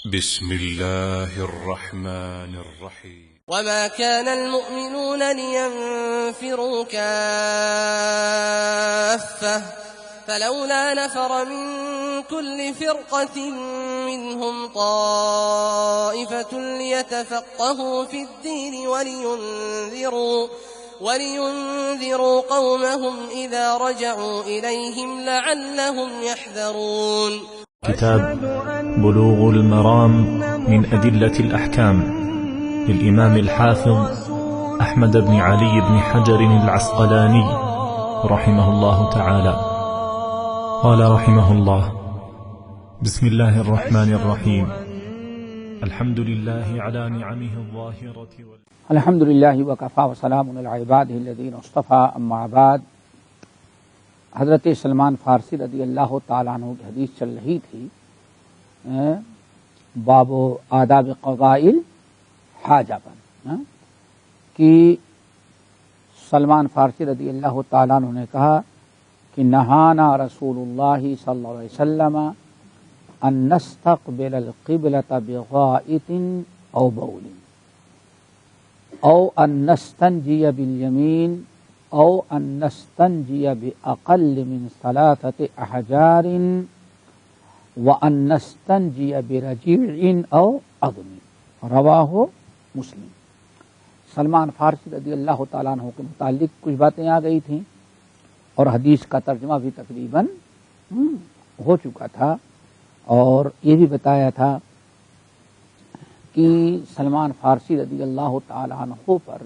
بسم الله الرحمن الرحيم. وما كان المؤمنون لينفروا كافة فلولا نفر من كل فرقة منهم طائفة ليتفقهوا في الدين ولينذروا قومهم إذا رجعوا إليهم لعلهم يحذرون. كتاب بلوغ المرام من أدلة الأحكام للإمام الحافظ أحمد بن علي بن حجر العسقلاني رحمه الله تعالى. قال رحمه الله: بسم الله الرحمن الرحيم. الحمد لله على نعمه الظاهرة الحمد للہ وکفا وسلام علی عبادہ الذین اصطفیٰ، اما بعد. حضرت سلمان فارسی رضی اللہ تعالیٰ عنہ کی حدیث چل رہی تھی باب آداب قضائل حاجہ پر، کہ سلمان فارسی رضی اللہ تعالیٰ عنہ نے کہا کہ نہانا رسول اللہ صلی اللہ علیہ وسلم ان نستقبل القبلۃ بغائط او بول او ان نستنجی بالیمین او ان نستنجی باقل من 3 احجار وان نستنجی برجیع او عظم. رواہ مسلم. سلمان فارسی رضی اللہ تعالیٰ عنہ کے متعلق کچھ باتیں آ گئی تھیں اور حدیث کا ترجمہ بھی تقریباً ہو چکا تھا، اور یہ بھی بتایا تھا کہ سلمان فارسی رضی اللہ تعالیٰ عنہ پر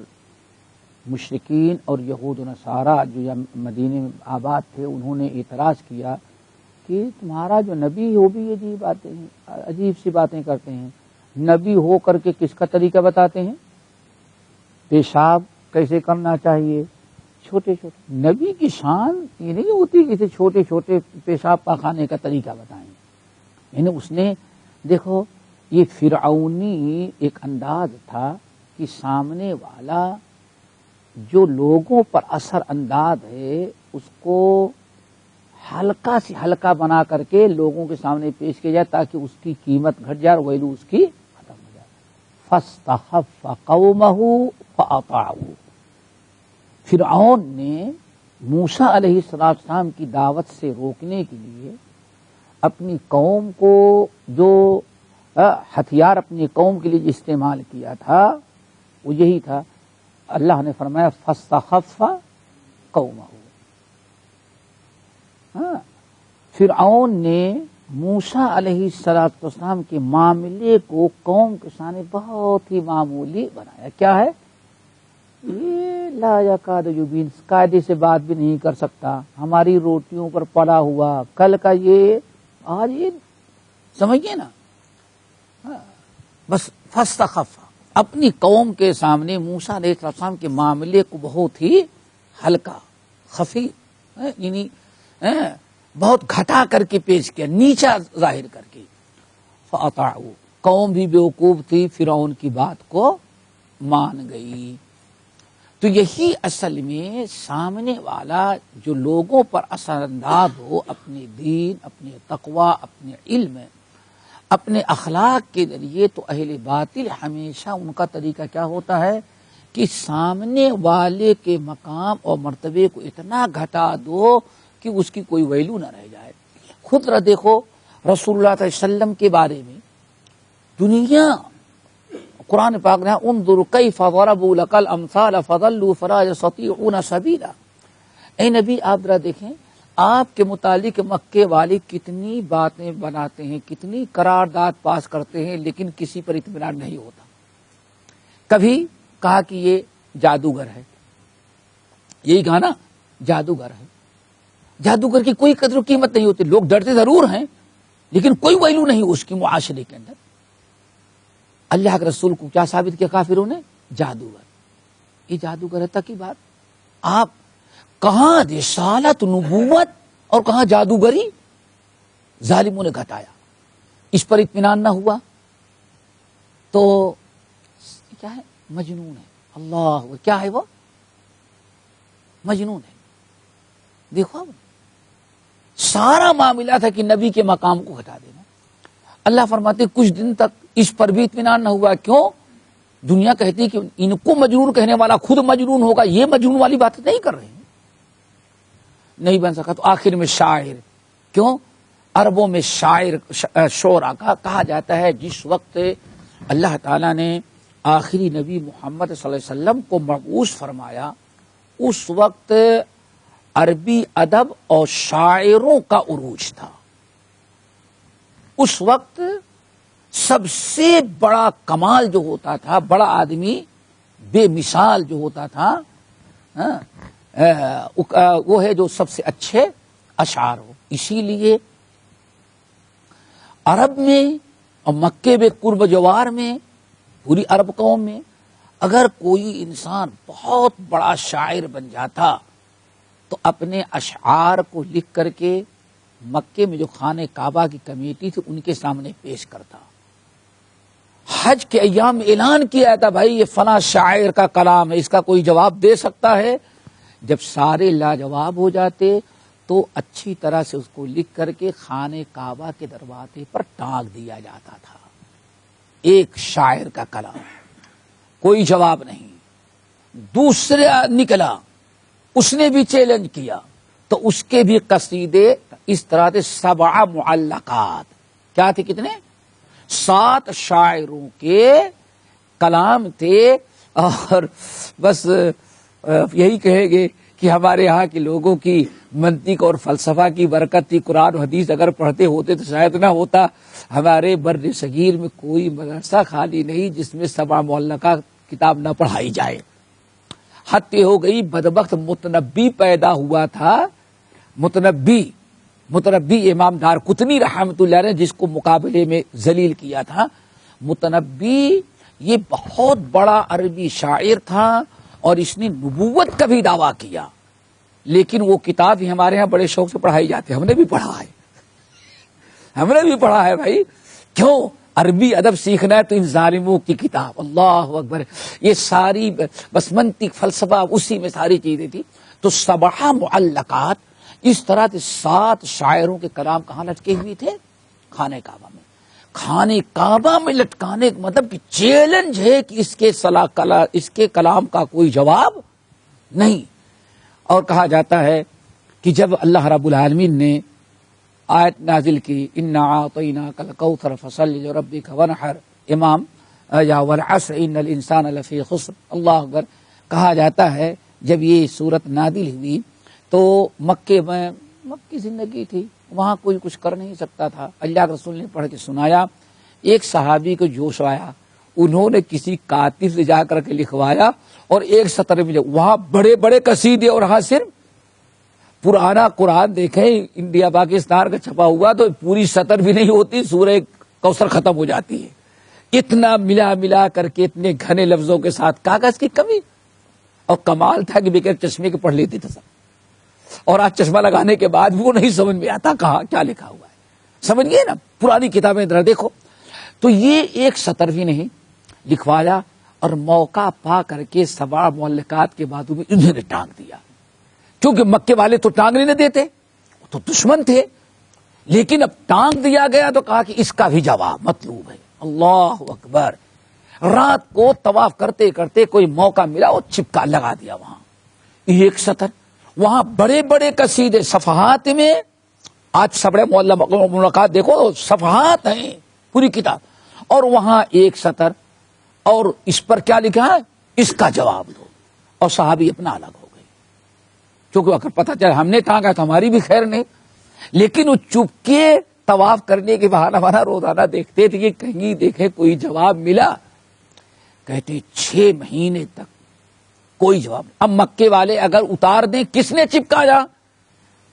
مشرکین اور یہود و نصارہ جو مدینے میں آباد تھے، انہوں نے اعتراض کیا کہ تمہارا جو نبی وہ بھی عجیب سی باتیں کرتے ہیں، نبی ہو کر کے کس کا طریقہ بتاتے ہیں، پیشاب کیسے کرنا چاہیے، چھوٹے چھوٹے. نبی کی شان یہ نہیں ہوتی کہ اسے چھوٹے چھوٹے پیشاب پاخانے کا طریقہ بتائیں. یعنی اس نے دیکھو یہ فرعونی ایک انداز تھا کہ سامنے والا جو لوگوں پر اثر انداز ہے اس کو ہلکا سے ہلکا بنا کر کے لوگوں کے سامنے پیش کیا جائے تاکہ اس کی قیمت گھٹ جائے اور ویلو اس کی ختم ہو جائے. فاستخف قومہ فاطاعوہ. فرعون نے موسیٰ علیہ السلام کی دعوت سے روکنے کے لیے اپنی قوم کو جو ہتھیار اپنی قوم کے لیے استعمال کیا تھا وہ یہی تھا. اللہ نے فرمایا فاستخف قومہ. فرعون نے موسیٰ علیہ السلام کے معاملے کو قوم کے سامنے بہت ہی معمولی بنایا. کیا ہے یہ؟ لا یکاد یبین، قاعدے سے بات بھی نہیں کر سکتا، ہماری روٹیوں پر پڑا ہوا، کل کا یہ آج یہ، سمجھئے نا. بس فاستخف، اپنی قوم کے سامنے موسیٰ علیہ السلام کے معاملے کو بہت ہی ہلکا، خفیف، یعنی بہت گھٹا کر کے پیش کیا، نیچا ظاہر کر کے. فاطاعوا، قوم بھی بیوقوف تھی، فرعون کی بات کو مان گئی. تو یہی اصل میں سامنے والا جو لوگوں پر اثر انداز ہو اپنے دین، اپنے تقوی، اپنے علم، اپنے اخلاق کے ذریعے، تو اہل باطل ہمیشہ ان کا طریقہ کیا ہوتا ہے کہ سامنے والے کے مقام اور مرتبے کو اتنا گھٹا دو کہ اس کی کوئی ویلو نہ رہ جائے. خود دیکھو رسول اللہ صلی اللہ علیہ وسلم کے بارے میں دنیا قرآن پاک نے انظر کیف ضربوا لک الامثال فضلوا فلا یستطیعون سبیلا. اے نبی آپ ذرا دیکھیں آپ کے متعلق مکے والے کتنی باتیں بناتے ہیں، کتنی قرارداد پاس کرتے ہیں، لیکن کسی پر اطمینان نہیں ہوتا. کبھی کہا کہ یہ جادوگر ہے، یہی کہا نا جادوگر ہے. جادوگر کی کوئی قدر و قیمت نہیں ہوتی، لوگ ڈرتے ضرور ہیں لیکن کوئی ویلو نہیں اس کی معاشرے کے اندر. اللہ کے رسول کو کیا ثابت کیا کافروں نے؟ جادوگر. یہ جادوگر ہے تک کی بات. آپ کہاں رسالت، نبوت اور کہاں جادوگری، ظالموں نے گھٹایا. اس پر اطمینان نہ ہوا تو کیا ہے؟ مجنون ہے. اللہ کیا ہے وہ؟ مجنون ہے. دیکھو سارا معاملہ تھا کہ نبی کے مقام کو گھٹا دینا. اللہ فرماتے کچھ دن تک اس پر بھی اطمینان نہ ہوا. کیوں؟ دنیا کہتی کہ ان کو مجنون کہنے والا خود مجنون ہوگا، یہ مجنون والی بات نہیں کر رہے ہیں، نہیں بن سکا. تو آخر میں شاعر، کیوں؟ عربوں میں شاعر شعرا کا کہا جاتا ہے جس وقت اللہ تعالیٰ نے آخری نبی محمد صلی اللہ علیہ وسلم کو مبعوث فرمایا، اس وقت عربی ادب اور شاعروں کا عروج تھا. اس وقت سب سے بڑا کمال جو ہوتا تھا، بڑا آدمی بے مثال جو ہوتا تھا، وہ ہے جو سب سے اچھے اشعار ہو. اسی لیے عرب میں اور مکے میں قرب جوار میں پوری عرب قوم میں اگر کوئی انسان بہت بڑا شاعر بن جاتا تو اپنے اشعار کو لکھ کر کے مکے میں جو خانہ کعبہ کی کمیٹی تھی ان کے سامنے پیش کرتا. حج کے ایام میں اعلان کیا تھا بھائی یہ فلاں شاعر کا کلام ہے، اس کا کوئی جواب دے سکتا ہے. جب سارے لاجواب ہو جاتے تو اچھی طرح سے اس کو لکھ کر کے خانہ کعبہ کے دروازے پر ٹانگ دیا جاتا تھا. ایک شاعر کا کلام، کوئی جواب نہیں. دوسرا نکلا، اس نے بھی چیلنج کیا تو اس کے بھی قصیدے اس طرح سے 7 معلقات. کیا تھے؟ کتنے؟ 7 شاعروں کے کلام تھے. اور بس یہی کہیں گے کہ ہمارے ہاں کے لوگوں کی منطق اور فلسفہ کی برکت تھی. قرآن و حدیث اگر پڑھتے ہوتے تو شاید نہ ہوتا. ہمارے بر صغیر میں کوئی مدرسہ خالی نہیں جس میں 7 معلقہ کتاب نہ پڑھائی جائے. حد ہو گئی بدبخت متنبی پیدا ہوا تھا. متنبی امام دارقطنی رحمۃ اللہ علیہ جس کو مقابلے میں ذلیل کیا تھا. متنبی یہ بہت بڑا عربی شاعر تھا اور اس نے نبوت کا بھی دعویٰ کیا. لیکن وہ کتاب ہی ہمارے ہاں بڑے شوق سے پڑھائی جاتی ہے. ہم نے بھی پڑھا ہے بھائی. کیوں؟ عربی ادب سیکھنا ہے تو ان ظالموں کی کتاب. اللہ اکبر. یہ ساری بس منطق فلسفہ اسی میں ساری چیزیں تھی. تو 7 معلقات اس طرح سے 7 شاعروں کے کلام کہاں لٹکے ہوئے تھے؟ خانہ کعبہ میں. خانہ کعبہ میں لٹکانے کا مطلب کہ چیلنج ہے کہ اس کے کلام کا کوئی جواب نہیں. اور کہا جاتا ہے کہ جب اللہ رب العالمین نے آیت نازل کی انا اعطیناک الکوثر فصل لربک وانحر، امام یا والعصر ان الانسان لفی خسر، اللہ اکبر. کہا جاتا ہے جب یہ صورت نازل ہوئی تو مکے زندگی تھی، وہاں کوئی کچھ کر نہیں سکتا تھا. اللہ کے رسول نے پڑھ کے سنایا. ایک صحابی کو جوش آیا، انہوں نے کسی کاتب سے جا کر کے لکھوایا اور ایک سطر میں وہاں بڑے بڑے قصیدے اور ہاں صرف پرانا قرآن دیکھیں انڈیا پاکستان کا چھپا ہوا تو پوری سطر بھی نہیں ہوتی، سورہ کوثر ختم ہو جاتی ہے. اتنا ملا کر کے اتنے گھنے لفظوں کے ساتھ کاغذ کی کمی. اور کمال تھا کہ بغیر چشمے کے پڑھ لیتے تھے سب. اور آج چشمہ لگانے کے بعد وہ نہیں سمجھ میں آتا کہاں کیا لکھا ہوا ہے. سمجھ گئے نا؟ پرانی کتابیں ذرا دیکھو. تو یہ ایک سطر بھی نہیں لکھوایا اور موقع پا کر کے 7 معلقات کے بعد میں انہوں نے ٹانگ دیا. کیونکہ مکے والے تو ٹانگنے نہ دیتے، وہ تو دشمن تھے. لیکن اب ٹانگ دیا گیا تو کہا کہ اس کا بھی جواب مطلوب ہے. اللہ اکبر. رات کو طواف کرتے کرتے کوئی موقع ملا وہ چپکا لگا دیا وہاں ایک سطر. وہاں بڑے بڑے قصیدے صفحات میں. آج سبڑے ملاقات دیکھو صفحات ہیں پوری کتاب، اور وہاں ایک سطر اور اس پر کیا لکھا ہے؟ اس کا جواب دو. اور صحابی اپنا الگ ہو گئے کیونکہ اگر پتہ چلا ہم نے ٹانگا تو ہماری بھی خیر نہیں. لیکن وہ چپ کے طواف کرنے کے بہانہ ہمارا روزانہ دیکھتے تھے کہ کہیں دیکھیں کوئی جواب ملا. کہتے 6 مہینے تک کوئی جواب نہیں. اب مکے والے اگر اتار دیں کس نے چپکایا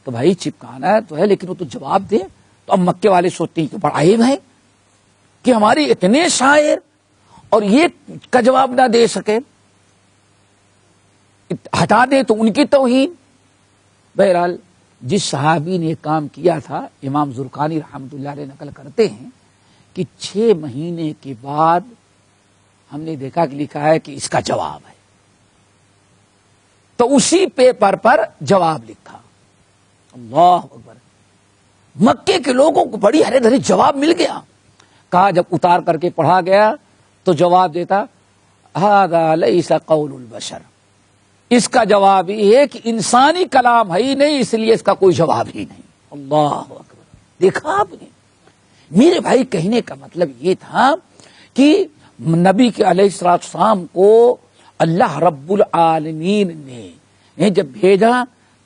تو بھائی چپکانا ہے تو ہے لیکن وہ تو جواب دیں. تو اب مکے والے سوچتے ہیں کہ بڑا عیب ہے کہ ہماری اتنے شاعر اور یہ کا جواب نہ دے سکے، ہٹا دیں تو ان کی توہین. بہرحال جس صحابی نے کام کیا تھا امام زرقانی رحمۃ اللہ علیہ نقل کرتے ہیں کہ 6 مہینے کے بعد ہم نے دیکھا کہ لکھا ہے کہ اس کا جواب ہے. تو اسی پیپر پر جواب لکھا. اللہ اکبر. مکے کے لوگوں کو بڑی ہرے دھرے جواب مل گیا. کہا جب اتار کر کے پڑھا گیا تو جواب دیتا ھذا لیس قول البشر، اس کا جواب یہ ہے کہ انسانی کلام ہے ہی نہیں، اس لیے اس کا کوئی جواب ہی نہیں۔ اللہ اکبر، دیکھا آپ نے؟ میرے بھائی کہنے کا مطلب یہ تھا کہ نبی کے علیہ السلام کو اللہ رب العالمین نے جب بھیجا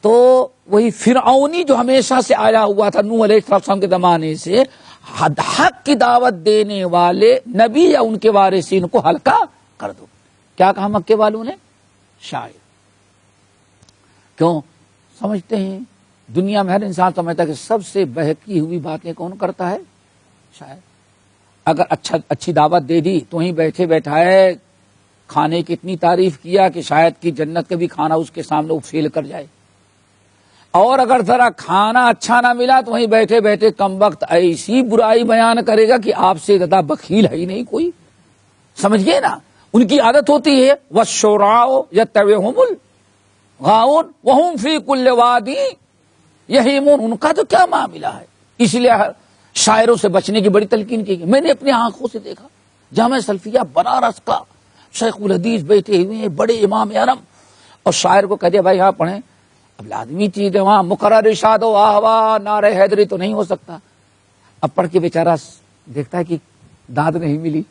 تو وہی فرعونی جو ہمیشہ سے آیا ہوا تھا نوح علیہ السلام کے زمانے سے، حق کی دعوت دینے والے نبی یا ان کے وارثین کو ہلکا کر دو۔ کیا کہا مکے والوں نے؟ شاعر۔ کیوں؟ سمجھتے ہیں دنیا میں ہر انسان سمجھتا ہے کہ سب سے بہکی ہوئی باتیں کون کرتا ہے؟ شاعر۔ اگر اچھی دعوت دے دی تو وہیں بیٹھے بیٹھائے کھانے کی اتنی تعریف کیا کہ شاید کہ جنت کا بھی کھانا اس کے سامنے وہ فیل کر جائے، اور اگر ذرا کھانا اچھا نہ ملا تو وہیں بیٹھے بیٹھے کم وقت ایسی برائی بیان کرے گا کہ آپ سے زیادہ بخیل ہے ہی نہیں کوئی۔ سمجھ گئے نا؟ ان کی عادت ہوتی ہے وَالشُّعَرَاءُ يَتَّبِعُهُمُ الْغَاوُونَ وَهُمْ فِي كُلِّ وَادٍ يَهِيمُونَ۔ ان کا تو کیا معاملہ ہے؟ اس لیے شاعروں سے بچنے کی بڑی تلقین کی گئی۔ میں نے اپنی آنکھوں سے دیکھا جامعہ سلفیہ بنارس کا شیخ الحدیث بیٹھے ہوئے ہیں، بڑے امام اعظم، اور شاعر کو کہہ دیا بھائی ہاں پڑھیں۔ اب لازمی چیز ہے وہاں مقرر ارشاد و واہ واہ نعرہ حیدری تو نہیں ہو سکتا۔ اب پڑھ کے بیچارہ دیکھتا ہے کہ داد نہیں ملی،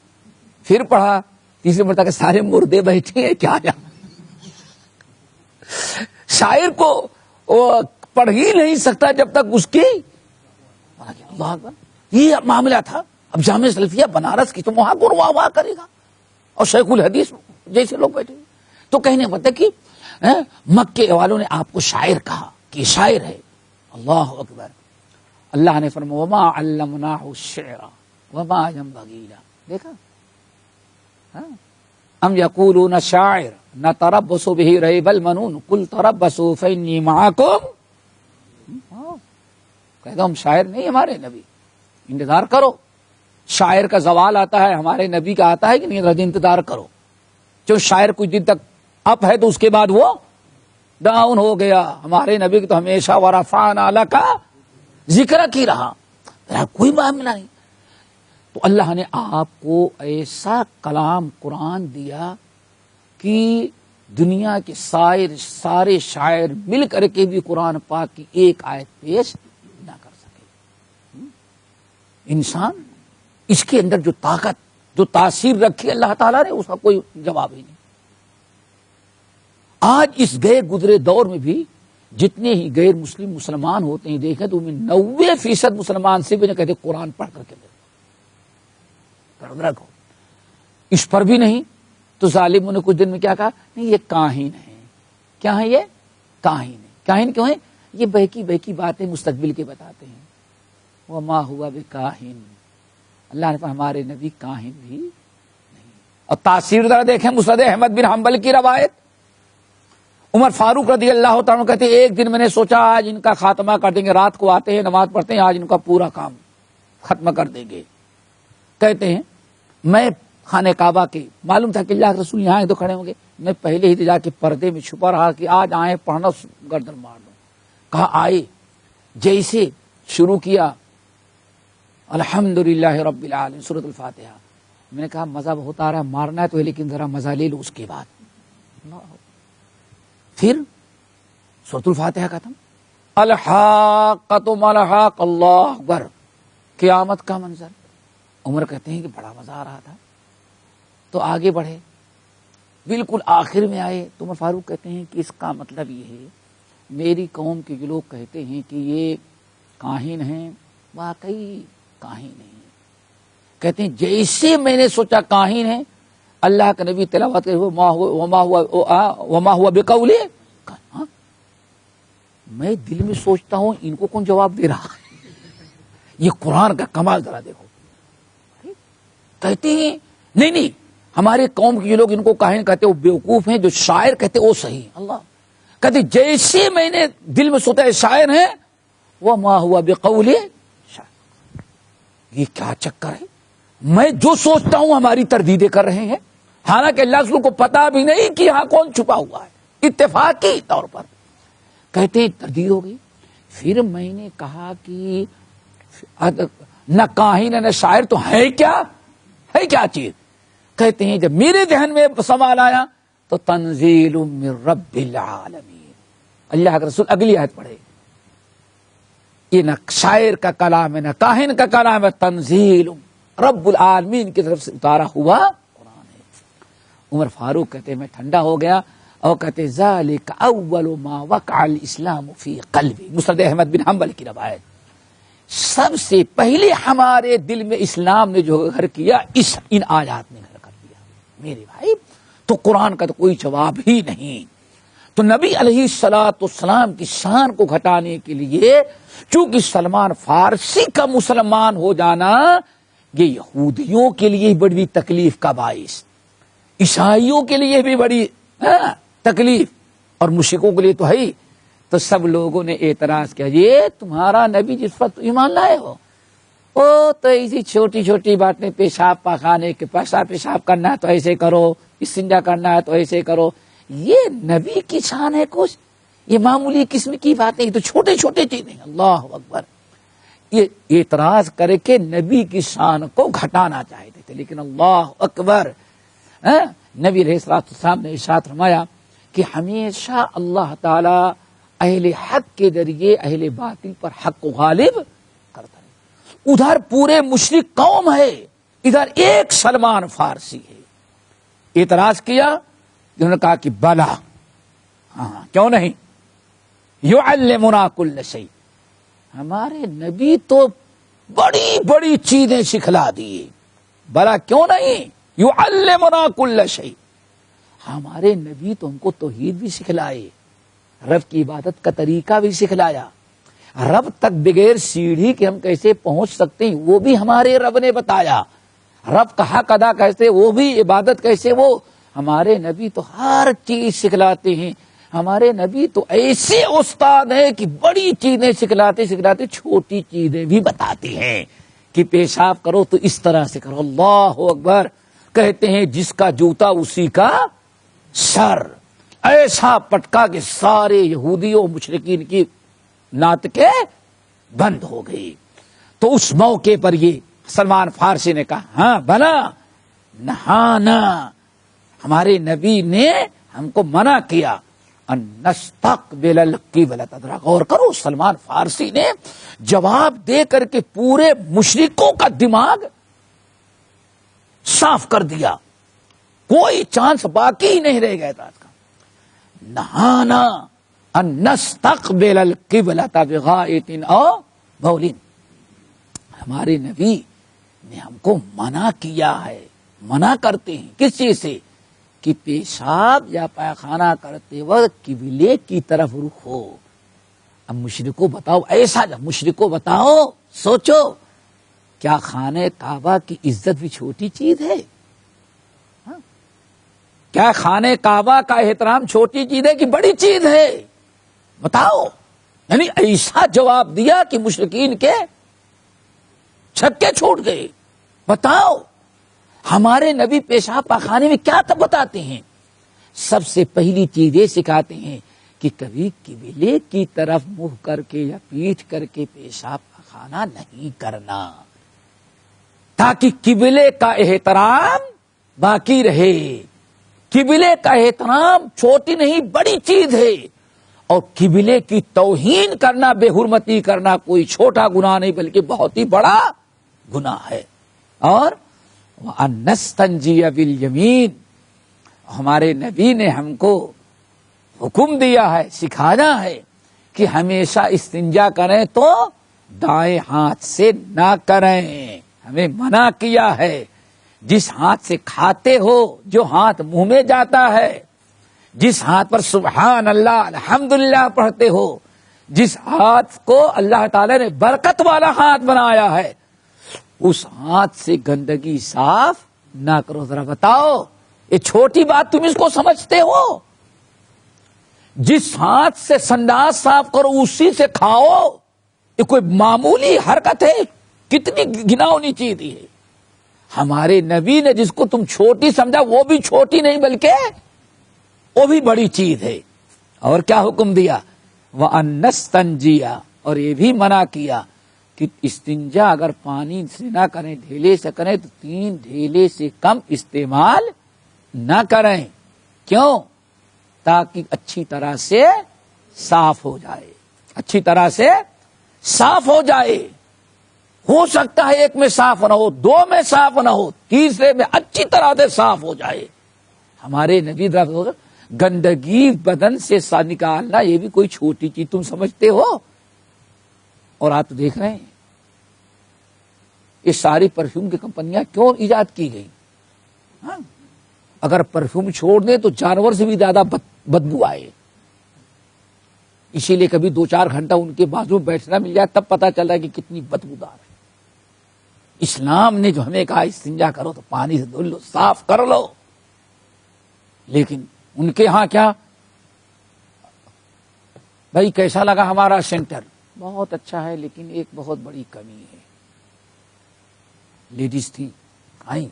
پھر پڑھا، تیسری مرتبہ کہ سارے مردے بیٹھے ہیں کیا جانا۔ شاعر کو وہ پڑھ ہی نہیں سکتا جب تک اس کی اللہ اکبر۔ یہ معاملہ تھا۔ اب جامعہ سلفیہ بنارس کی تو وہاں کو واہ واہ کرے گا، اور شیخ الحدیث جیسے لوگ بیٹھے تو کہنے مطلب کہ مکے والوں نے آپ کو شاعر کہا کہ شاعر ہے۔ اللہ اکبر۔ اللہ نے فرمایا وما علمناہ الشعر وما ينبغي له۔ دیکھا؟ ام یقولون شاعر نتربص به ریب المنون قل تربصوا فانی معکم۔ کہہ دو ہم شاعر نہیں، ہمارے نبی، انتظار کرو۔ شاعر کا زوال آتا ہے، ہمارے نبی کا آتا ہے کہ نہیں؟ انتظار کرو۔ جو شاعر کچھ دن تک اپ ہے تو اس کے بعد وہ ڈاؤن ہو گیا۔ ہمارے نبی کی تو ہمیشہ ورفعنا لک ذکر کی رہا، کوئی معاملہ نہیں۔ تو اللہ نے آپ کو ایسا کلام قرآن دیا کہ دنیا کے سارے شاعر مل کر کے بھی قرآن پاک کی ایک آیت پیش نہ کر سکے۔ انسان اس کے اندر جو طاقت، جو تاثیر رکھی اللہ تعالیٰ نے، اس کا کوئی جواب ہی نہیں۔ آج اس گئے گزرے دور میں بھی جتنے ہی غیر مسلم مسلمان ہوتے ہیں دیکھیں تو ان میں 90% مسلمان سے بھی نہ کہتے قرآن پڑھ کر کے رکھو۔ اس پر بھی نہیں تو ظالموں نے کچھ دن میں کیا کہا؟ نہیں یہ کاہن ہے۔ کیا ہے یہ؟ کاہن ہے۔ کاہن کیوں ہے؟ یہ بہکی بہکی باتیں مستقبل کے بتاتے ہیں۔ وما ہوا بکاہن۔ اللہ نے کہا ہمارے نبی کاہن بھی نہیں۔ اور تاثیر ذرا دیکھیں مسند احمد بن حنبل کی روایت، عمر فاروق رضی اللہ تعالیٰ کہتے ہیں ایک دن میں نے سوچا آج ان کا خاتمہ کر دیں گے، رات کو آتے ہیں نماز پڑھتے ہیں، آج ان کا پورا کام ختم کر دیں گے۔ کہتے ہیں میں خانہ کعبہ کے، معلوم تھا کہ اللہ کے رسول یہاں تو کھڑے ہوں گے، میں پہلے ہی جا کے پردے میں چھپا رہا کہ آج آئے پڑھنا گردن مار دوں۔ کہا آئے، جیسے شروع کیا الحمدللہ رب العالمین سورۃ الفاتحہ، میں نے کہا مزہ بہت آ رہا ہے، مارنا ہے تو ہے لیکن ذرا مزہ لے لو اس کے بعد۔ پھر سورۃ الفاتحہ ختم، الحاقۃ ما الحاق، اللہ اکبر، قیامت کا منظر۔ عمر کہتے ہیں کہ بڑا مزہ آ رہا تھا تو آگے بڑھے، بالکل آخر میں آئے تو عمر فاروق کہتے ہیں کہ اس کا مطلب یہ ہے میری قوم کے جو لوگ کہتے ہیں کہ یہ کاہن ہیں، واقعی کاہن نہیں۔ کہتے ہیں جیسے میں نے سوچا کاہن ہے، اللہ کا نبی تلاوت کرے وما ہوا بقول، میں دل میں سوچتا ہوں ان کو کون جواب دے رہا ہے؟ یہ قرآن کا کمال ذرا دیکھو۔ کہتے ہیں نہیں ہمارے قوم کے لوگ ان کو کاہن کہتے وہ بیوقوف ہیں، جو شاعر کہتے وہ صحیح۔ اللہ کہتے جیسے میں نے دل میں سوچا ہے شاعر ہیں، وما ہوا بقول شاعر۔ یہ کیا چکر ہے؟ میں جو سوچتا ہوں ہماری تردیدیں کر رہے ہیں، حالانکہ اللہ رسول کو پتا بھی نہیں کہ یہاں کون چھپا ہوا ہے، اتفاقی طور پر کہتے ہیں تردید ہو گئی۔ پھر میں نے کہا کہ نہ کاہن نہ شاعر تو ہے کیا چیز؟ کہتے ہیں جب میرے ذہن میں سوال آیا تو تنزیل من رب العالمین، اللہ کے رسول اگلی آیت پڑھے، یہ نہ شاعر کا کلام ہے نہ کاہن کا کلام ہے، تنزیل رب العالمین کی طرف سے اتارا ہوا قرآن ہے۔ عمر فاروق کہتے ہیں میں ٹھنڈا ہو گیا اور کہتے ذالک اول ما وقع الاسلام فی قلبی، مسند احمد بن حنبل کی روایت، سب سے پہلے ہمارے دل میں اسلام نے جو گھر کیا ان آیات نے گھر کر دیا۔ میرے بھائی تو قرآن کا تو کوئی جواب ہی نہیں۔ تو نبی علیہ الصلوۃ والسلام کی شان کو گھٹانے کے لیے، چونکہ سلمان فارسی کا مسلمان ہو جانا یہ یہودیوں کے لیے بڑی تکلیف کا باعث، عیسائیوں کے لیے بھی بڑی تکلیف، اور مشرکوں کے لیے تو ہے ہی۔ تو سب لوگوں نے اعتراض کیا یہ تمہارا نبی جس پر ایمان لائے ہو وہ تو ایسی چھوٹی چھوٹی باتیں، پیشاب پاخانے کے پیشاب کرنا ہے تو ایسے کرو، استنجا کرنا ہے تو ایسے کرو، یہ نبی کی شان ہے کچھ؟ یہ معمولی قسم کی باتیں، یہ تو چھوٹے چھوٹے چیزیں۔ اللہ اکبر، یہ اعتراض کر کے نبی کی شان کو گھٹانا چاہتے تھے، لیکن اللہ اکبر، نبی علیہ السلام نے ارشاد فرمایا کہ ہمیشہ اللہ تعالی اہل حق کے ذریعے اہل باطل پر حق کو غالب کرتا ہے۔ ادھر پورے مشرک قوم ہے، ادھر ایک سلمان فارسی ہے۔ اعتراض کیا، انہوں نے کہا کہ بلا، ہاں کیوں نہیں، یعلمنا کل شیء، ہمارے نبی تو بڑی بڑی چیزیں سکھلا دیے، بلا کیوں نہیں، یعلمنا کل شیء، ہمارے نبی تو ہم کو توحید بھی سکھلائے، رب کی عبادت کا طریقہ بھی سکھلایا، رب تک بغیر سیڑھی کے ہم کیسے پہنچ سکتے ہیں وہ بھی ہمارے رب نے بتایا، رب کا حق ادا کیسے، وہ بھی عبادت کیسے، وہ ہمارے نبی تو ہر چیز سکھلاتے ہیں۔ ہمارے نبی تو ایسے استاد ہیں کہ بڑی چیزیں سکھلاتے چھوٹی چیزیں بھی بتاتے ہیں کہ پیشاب کرو تو اس طرح سے کرو۔ اللہ اکبر، کہتے ہیں جس کا جوتا اسی کا سر، ایسا پٹکا کہ سارے یہودیوں مشرکین کی ناطقیں بند ہو گئی۔ تو اس موقع پر یہ سلمان فارسی نے کہا ہاں بنا نہانا، ہمارے نبی نے ہم کو منع کیا ان نستقبل القبلۃ۔ غور کرو، سلمان فارسی نے جواب دے کر کے پورے مشرکوں کا دماغ صاف کر دیا، کوئی چانس باقی ہی نہیں رہ گیا تھا اس کا۔ نہانا ان نستقبل القبلۃ بغائط او بول، ہمارے نبی نے ہم کو منع کیا ہے، منع کرتے ہیں کس چیز سے کہ پیشاب یا پائخانہ کرتے وقت قبلے کی طرف رخ ہو۔ اب مشرکو بتاؤ، ایسا جب مشرکو بتاؤ، سوچو کیا خانہ کعبہ کی عزت بھی چھوٹی چیز ہے؟ کیا خانہ کعبہ کا احترام چھوٹی چیز ہے کہ بڑی چیز ہے؟ بتاؤ۔ یعنی ایسا جواب دیا کہ مشرکین کے چھکے چھوٹ گئے۔ بتاؤ ہمارے نبی پیشاب پاخانے میں کیا تب بتاتے ہیں؟ سب سے پہلی چیز یہ سکھاتے ہیں کہ کبھی قبلے کی طرف منہ کر کے یا پیٹھ کر کے پیشاب پاخانہ نہیں کرنا، تاکہ قبلے کا احترام باقی رہے۔ قبلے کا احترام چھوٹی نہیں بڑی چیز ہے، اور قبلے کی توہین کرنا، بے حرمتی کرنا کوئی چھوٹا گناہ نہیں بلکہ بہت ہی بڑا گناہ ہے۔ اور وَأَن نَسْتَنْجِيَ بِالْيَمِينِ، ہمارے نبی نے ہم کو حکم دیا ہے، سکھایا ہے کہ ہمیشہ استنجا کریں تو دائیں ہاتھ سے نہ کریں، ہمیں منع کیا ہے۔ جس ہاتھ سے کھاتے ہو، جو ہاتھ منہ میں جاتا ہے، جس ہاتھ پر سبحان اللہ الحمدللہ پڑھتے ہو، جس ہاتھ کو اللہ تعالی نے برکت والا ہاتھ بنایا ہے، اس ہاتھ سے گندگی صاف نہ کرو۔ ذرا بتاؤ، یہ چھوٹی بات تم اس کو سمجھتے ہو؟ جس ہاتھ سے سنڈاس صاف کرو اسی سے کھاؤ، یہ کوئی معمولی حرکت ہے؟ کتنی گھناؤنی چیز ہے۔ ہمارے نبی نے جس کو تم چھوٹی سمجھا وہ بھی چھوٹی نہیں بلکہ وہ بھی بڑی چیز ہے۔ اور کیا حکم دیا؟ وَأَن نَسْتَنْجِيَ، اور یہ بھی منع کیا کہ استنجا اگر پانی سے نہ کریں، ڈھیلے سے کریں تو 3 ڈھیلے سے کم استعمال نہ کریں. کیوں؟ تاکہ اچھی طرح سے صاف ہو جائے، اچھی طرح سے صاف ہو جائے. ہو سکتا ہے 1 میں صاف نہ ہو، 2 میں صاف نہ ہو، تیسرے میں اچھی طرح سے صاف ہو جائے. ہمارے نبی گندگی بدن سے نکالنا یہ بھی کوئی چھوٹی چیز تم سمجھتے ہو؟ اور آپ تو دیکھ رہے ہیں یہ ساری پرفیوم کی کمپنیاں کیوں ایجاد کی گئی؟ ہاں؟ اگر پرفیوم چھوڑ دیں تو جانور سے بھی زیادہ بدبو آئے. اسی لیے کبھی 2-4 گھنٹہ ان کے بازو بیٹھنا مل جائے تب پتا چل رہا ہے کہ کتنی بدبودار ہے. اسلام نے جو ہمیں کہا استنجا کرو تو پانی سے دھل لو، صاف کر لو. لیکن ان کے ہاں کیا؟ بھائی کیسا لگا ہمارا سینٹر؟ بہت اچھا ہے لیکن ایک بہت بڑی کمی ہے. لیڈیز تھی آئی،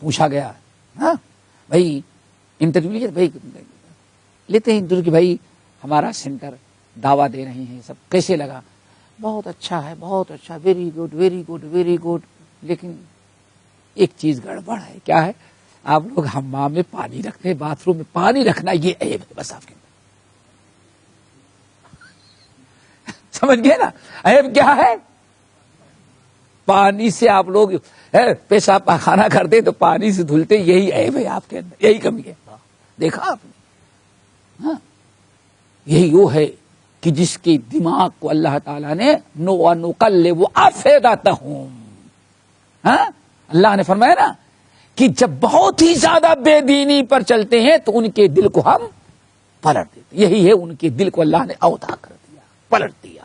پوچھا گیا ہاں بھائی انٹرویو لیتے ہیں انٹرویو کہ بھائی ہمارا سینٹر دعویٰ دے رہے ہیں سب، کیسے لگا؟ بہت اچھا ہے، بہت اچھا، very good very good very good. لیکن ایک چیز گڑبڑ ہے. کیا ہے؟ آپ لوگ حمام میں پانی رکھتے ہیں، باتھ روم میں پانی رکھنا یہ عیب ہے بس آپ کے اندر. سمجھ گئے نا عیب کیا ہے؟ پانی سے آپ لوگ پیشاب پاخانہ کرتے تو پانی سے دھلتے، یہی عیب ہے آپ کے اندر، یہی کمی ہے. دیکھا آپ نے؟ ہاں یہی وہ ہے کہ جس کے دماغ کو اللہ تعالیٰ نے نُقَلِّبُ أَفْئِدَتَهُمْ، ہاں اللہ نے فرمایا نا کہ جب بہت ہی زیادہ بے دینی پر چلتے ہیں تو ان کے دل کو ہم پلٹ دیتے. یہی ہے ان کے دل کو اللہ نے اوتا کر دیا، پلٹ دیا.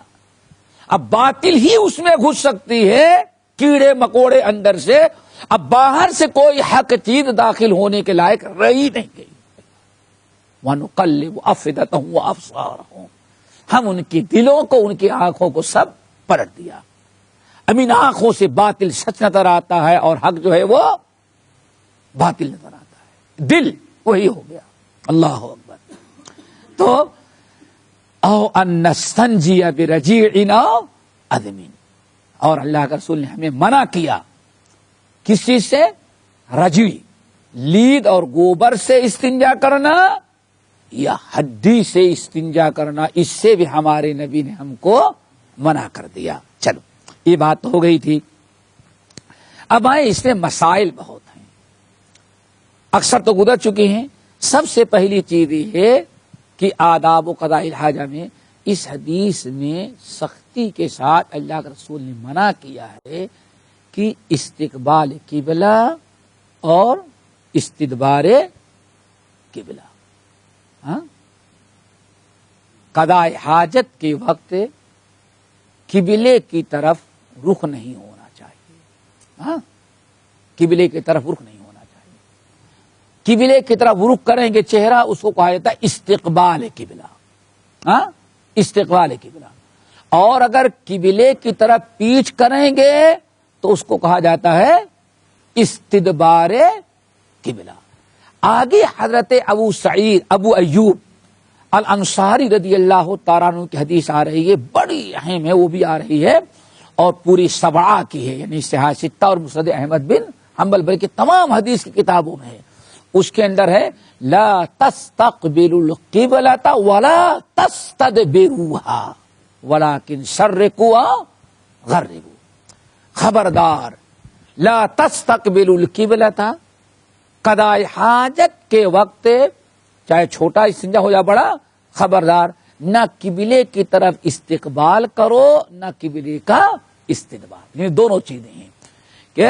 اب باطل ہی اس میں گھس سکتی ہے، کیڑے مکوڑے اندر سے. اب باہر سے کوئی حق چیز داخل ہونے کے لائق رہی نہیں گئی. وَنُقَلِّبُ أَفْئِدَتَهُمْ وَأَبْصَارَهُمْ، ہم ان کے دلوں کو، ان کی آنکھوں کو سب پلٹ دیا. اب ان آنکھوں سے باطل سچ نظر آتا ہے اور حق جو ہے وہ باطل نظر آتا ہے. دل وہی ہو گیا. اللہ اکبر. تو او ان نستنجی برجیع او عظم، اور اللہ کے رسول نے ہمیں منع کیا کس چیز سے؟ رجیع، لید اور گوبر سے استنجا کرنا یا ہڈی سے استنجا کرنا. اس سے بھی ہمارے نبی نے ہم کو منع کر دیا. چلو یہ بات تو ہو گئی تھی. اب آئے اس میں مسائل بہت ہیں، اکثر تو گزر چکے ہیں. سب سے پہلی چیز یہ ہے کہ آداب و قضاء الحاجہ میں اس حدیث میں سختی کے ساتھ اللہ کے رسول نے منع کیا ہے کہ استقبال قبلہ اور استدبار قبلہ. ہاں قضاء حاجت کے وقت قبلے کی طرف رخ نہیں ہونا چاہیے. ہاں قبلے کی طرف رخ نہیں ہونا چاہیے. قبلے کی طرف رخ کریں گے چہرہ، اس کو کہا جاتا ہے استقبال قبلہ. ہاں استقبال قبلہ. اور اگر قبلے کی طرف پیچھ کریں گے تو اس کو کہا جاتا ہے استدبار قبلہ. آگے حضرت ابو ایوب الانصاری رضی اللہ تعالیٰ عنہ کی حدیث آ رہی ہے، بڑی اہم ہے، وہ بھی آ رہی ہے اور پوری سبعہ کی ہے، یعنی صحیح ستہ اور مسند احمد بن حنبل بلکہ تمام حدیث کی کتابوں میں ہے. اس کے اندر ہے لا تستقبلوا القبلۃ ولا تستدبروها ولكن شرقوا غربوا. خبردار لا تستقبلوا القبلۃ، قضاء حاجت کے وقت چاہے چھوٹا استنجا ہو یا بڑا، خبردار نہ قبلے کی طرف استقبال کرو نہ قبلے کا استدبار. یہ دونوں چیزیں ہیں کہ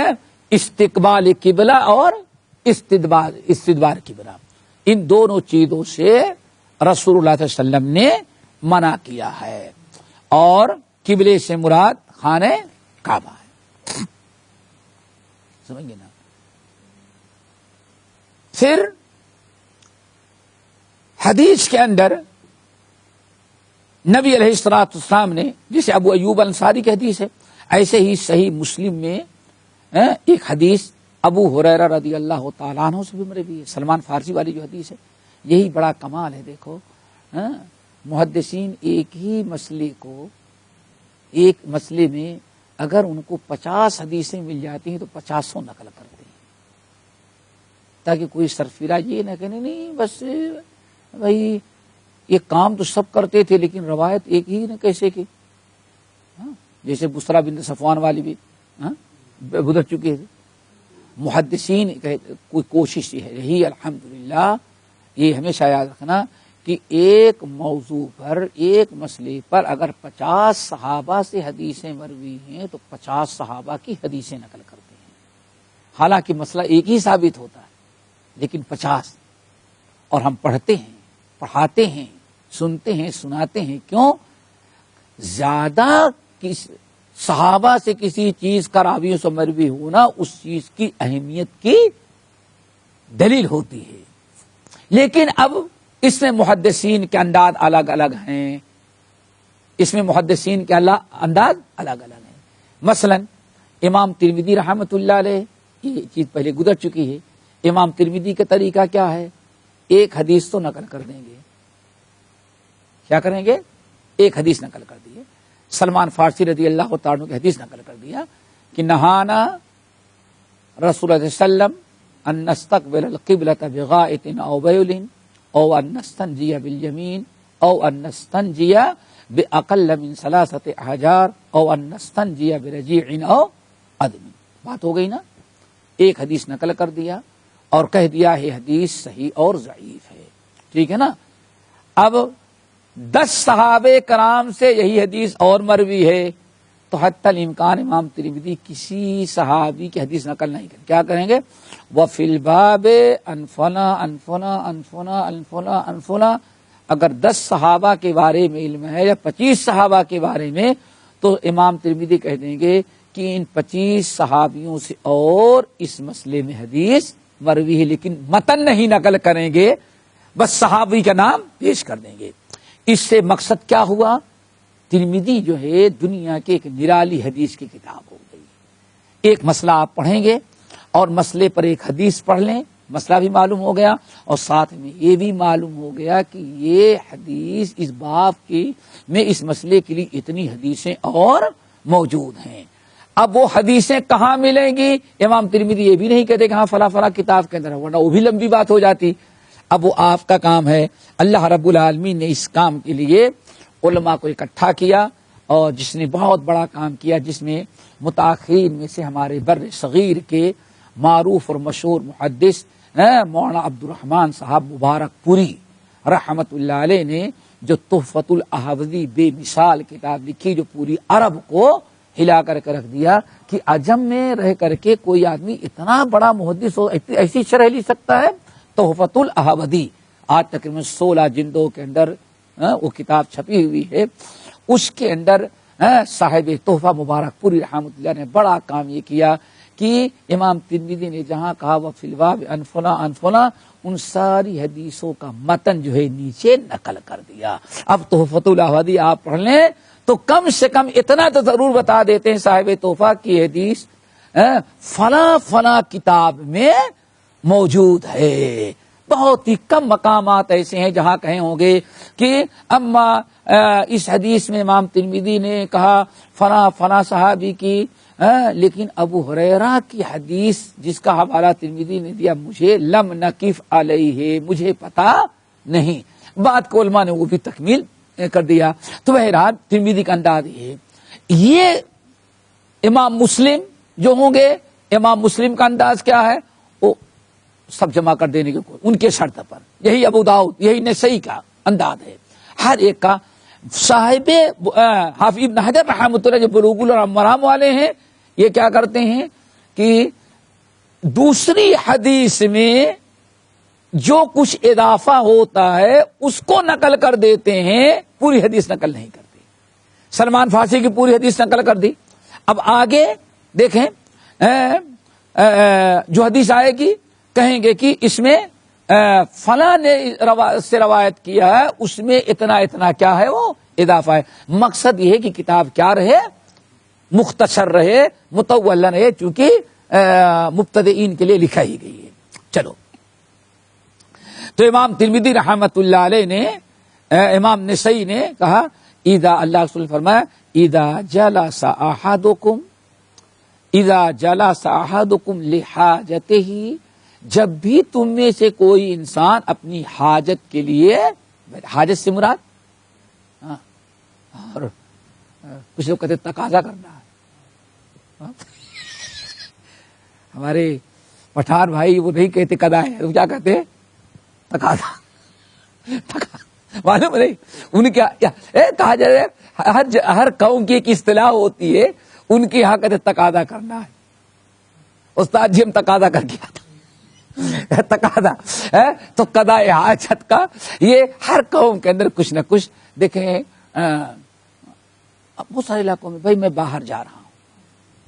استقبال قبلہ اور استدبار قبلہ. ان دونوں چیزوں سے رسول اللہ صلی اللہ علیہ وسلم نے منع کیا ہے. اور قبلے سے مراد خانہ کعبہ ہے. سمجھ گئے نا؟ پھر حدیث کے اندر نبی علیہ الصلوۃ والسلام نے، جسے ابو ایوب انصاری کی حدیث ہے، ایسے ہی صحیح مسلم میں ایک حدیث ابو ہریرہ رضی اللہ تعالیٰ عنہ سے بھی مروی ہے، سلمان فارسی والی جو حدیث ہے. یہی بڑا کمال ہے. دیکھو محدثین ایک ہی مسئلے کو، ایک مسئلے میں اگر ان کو 50 حدیثیں مل جاتی ہیں تو 50 نقل کرتے ہیں، تاکہ کوئی سرفیرا یہ نہ کہنے نہیں بس بھائی یہ کام تو سب کرتے تھے لیکن روایت ایک ہی نے کیسے کی. جیسے بسرا بن صفوان والی بھی گزر چکے تھے. محدثین کوئی کوشش ہے یہی الحمدللہ، یہ ہمیشہ یاد رکھنا کہ ایک موضوع پر ایک مسئلے پر اگر 50 صحابہ سے حدیثیں مروی ہیں تو 50 صحابہ کی حدیثیں نقل کرتے ہیں. حالانکہ مسئلہ ایک ہی ثابت ہوتا ہے لیکن 50. اور ہم پڑھتے ہیں، پڑھاتے ہیں، سنتے ہیں، سناتے ہیں. کیوں؟ زیادہ صحابہ سے کسی چیز کا راویوں سے مروی ہونا اس چیز کی اہمیت کی دلیل ہوتی ہے. لیکن اب اس میں محدثین کے انداز الگ الگ ہیں، اس میں محدثین کے انداز الگ الگ ہیں. مثلا امام ترمذی رحمۃ اللہ علیہ، یہ چیز پہلے گزر چکی ہے. امام ترمذی کا طریقہ کیا ہے؟ ایک حدیث تو نقل کر دیں گے. کیا کریں گے؟ ایک حدیث نقل کر دی ہے. سلمان فارسی رضی اللہ تعالیٰ عنہ کی حدیث نقل کر دیا کہ نہانا رسول اللہ صلی اللہ علیہ وسلم ان نستقبل القبلۃ بغائط او بیل او ان نستنجی بالیمین او ان نستنجی باقل من 3 احجار او ان نستنجی برجیع او عدم. بات ہو گئی نا؟ ایک حدیث نقل کر دیا اور کہہ دیا ہے حدیث صحیح اور ضعیف ہے. ٹھیک ہے نا؟ اب 10 صحابہ کرام سے یہی حدیث اور مروی ہے تو حتی الامکان امام ترمذی کسی صحابی کی حدیث نقل نہیں کریں. کیا کریں گے؟ وفی الباب عن فلاں عن فلاں عن فلاں عن فلاں عن فلاں. اگر 10 صحابہ کے بارے میں علم ہے یا 25 صحابہ کے بارے میں تو امام ترمذی کہہ دیں گے کہ ان 25 صحابیوں سے اور اس مسئلے میں حدیث مروی ہے، لیکن متن نہیں نقل کریں گے، بس صحابی کا نام پیش کر دیں گے. اس سے مقصد کیا ہوا؟ ترمذی جو ہے دنیا کے ایک نرالی حدیث کی کتاب ہو گئی. ایک مسئلہ آپ پڑھیں گے اور مسئلے پر ایک حدیث پڑھ لیں، مسئلہ بھی معلوم ہو گیا اور ساتھ میں یہ بھی معلوم ہو گیا کہ یہ حدیث اس باب کی میں اس مسئلے کے لیے اتنی حدیثیں اور موجود ہیں. اب وہ حدیثیں کہاں ملیں گی؟ امام ترمذی یہ بھی نہیں کہتے کہ ہاں فلاں فلاں کتاب کے اندر ہے، ورنہ وہ بھی لمبی بات ہو جاتی. اب وہ آپ کا کام ہے. اللہ رب العالمین نے اس کام کے لیے علماء کو اکٹھا کیا اور جس نے بہت بڑا کام کیا، جس میں متاخرین میں سے ہمارے بر صغیر کے معروف اور مشہور محدث مولانا عبد الرحمن صاحب مبارک پوری رحمت اللہ علیہ نے جو تحفۃ الاحوذی بے مثال کتاب لکھی، جو پوری عرب کو ہلا کر کے رکھ دیا کہ عجم میں رہ کر کے کوئی آدمی اتنا بڑا محدث ہو، ایسی شرح لکھ سکتا ہے. تحفۃ الاحوذی آج تقریباً 16 جلدوں کے اندر وہ کتاب چھپی ہوئی ہے. اس کے اندر صاحب تحفہ مبارک پوری رحمۃ اللہ نے بڑا کام یہ کیا کہ امام ترمذی نے جہاں کہا وہ فی الباب عن فلاں عن فلاں، ان ساری حدیثوں کا متن جو ہے نیچے نقل کر دیا. اب تحفۃ الاحوذی آپ پڑھ لیں تو کم سے کم اتنا تو ضرور بتا دیتے ہیں صاحب تحفہ کی حدیث فلاں فلاں کتاب میں موجود ہے. بہت ہی کم مقامات ایسے ہیں جہاں کہیں ہوں گے کہ اما اس حدیث میں امام ترمذی نے کہا فلاں فلاں صحابی کی، لیکن ابو ہریرہ کی حدیث جس کا حوالہ ترمذی نے دیا مجھے لم نقف علیہ، مجھے پتا نہیں. بات کو علماء نے وہ بھی تکمیل کر دیا. تو بہرحال ترمذی کا انداز یہ امام مسلم جو ہوں گے، امام مسلم کا انداز کیا ہے؟ وہ سب جمع کر دینے کے ان کے شرط پر. یہی ابو داؤد، یہی نسائی کا انداز ہے. ہر ایک کا صاحب حافظ ابن حجر رحمۃ اللہ جو بلوغ المرام والے ہیں، یہ کیا کرتے ہیں کہ دوسری حدیث میں جو کچھ اضافہ ہوتا ہے اس کو نقل کر دیتے ہیں، پوری حدیث نقل نہیں کرتے. سلمان فارسی کی پوری حدیث نقل کر دی. اب آگے دیکھیں جو حدیث آئے گی کہیں گے کہ اس میں فلاں نے سے روایت کیا ہے، اس میں اتنا اتنا کیا ہے وہ اضافہ ہے. مقصد یہ ہے کہ کتاب کیا رہے؟ مختصر رہے، مطول رہے، چونکہ مبتدئین کے لیے لکھا ہی گئی ہے. چلو، تو امام ترمذی رحمت اللہ علیہ نے، امام نسائی نے کہا اذا اللہ رسول نے فرمایا اذا جلس احدکم لحاجتہ، جب بھی تم میں سے کوئی انسان اپنی حاجت کے لیے، حاجت سے مراد اور کچھ لوگ کہتے تقاضا کرنا ہے. ہمارے پٹھان بھائی وہ نہیں کہتے قضا ہے، وہ کیا کہتے ہیں؟ تقاضا. معلوم نہیں ان کیا کہا جائے، ہر قوم کی ایک اصطلاح ہوتی ہے، ان کے یہاں کہتے تقاضا کرنا ہے. استاد جی ہم تقاضا کر کے آتا تقاضا ہے تو قضاء حاجت کا یہ ہر قوم کے اندر کچھ نہ کچھ. دیکھیں بہت سارے علاقوں میں بھائی میں باہر جا رہا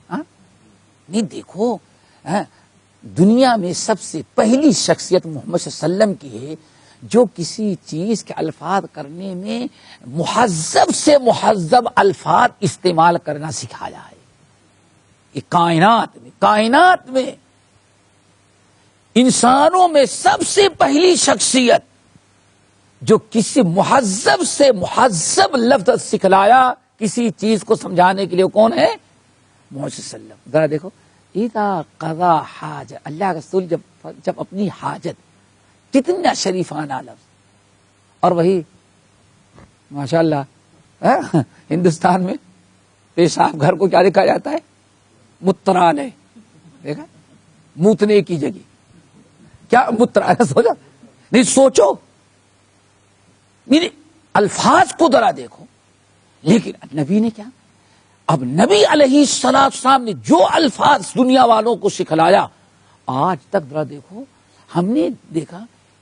ہوں، نہیں دیکھو دنیا میں سب سے پہلی شخصیت محمد صلی اللہ علیہ وسلم کی ہے جو کسی چیز کے الفاظ کرنے میں مہذب سے مہذب الفاظ استعمال کرنا سکھایا ہے. یہ کائنات میں انسانوں میں سب سے پہلی شخصیت جو کسی مہذب سے مہذب لفظ سکھلایا کسی چیز کو سمجھانے کے لیے، کون ہے؟ محمد صلی اللہ علیہ وسلم. ذرا دیکھو اذا قضا حاجہ، اللہ کے رسول جب اپنی حاجت، کتنا شریفانہ لفظ. اور وہی ماشاءاللہ ہندوستان میں پیشاب گھر کو کیا لکھا جاتا ہے؟ مترالے. دیکھا موتنے کی جگہ کیا مترالے. سوچو نہیں، سوچو نہیں، الفاظ کو ذرا دیکھو. لیکن نبی نے کیا، اب نبی علیہ السلام نے جو الفاظ دنیا والوں کو سکھلایا آج تک ذرا دیکھو. ہم نے دیکھا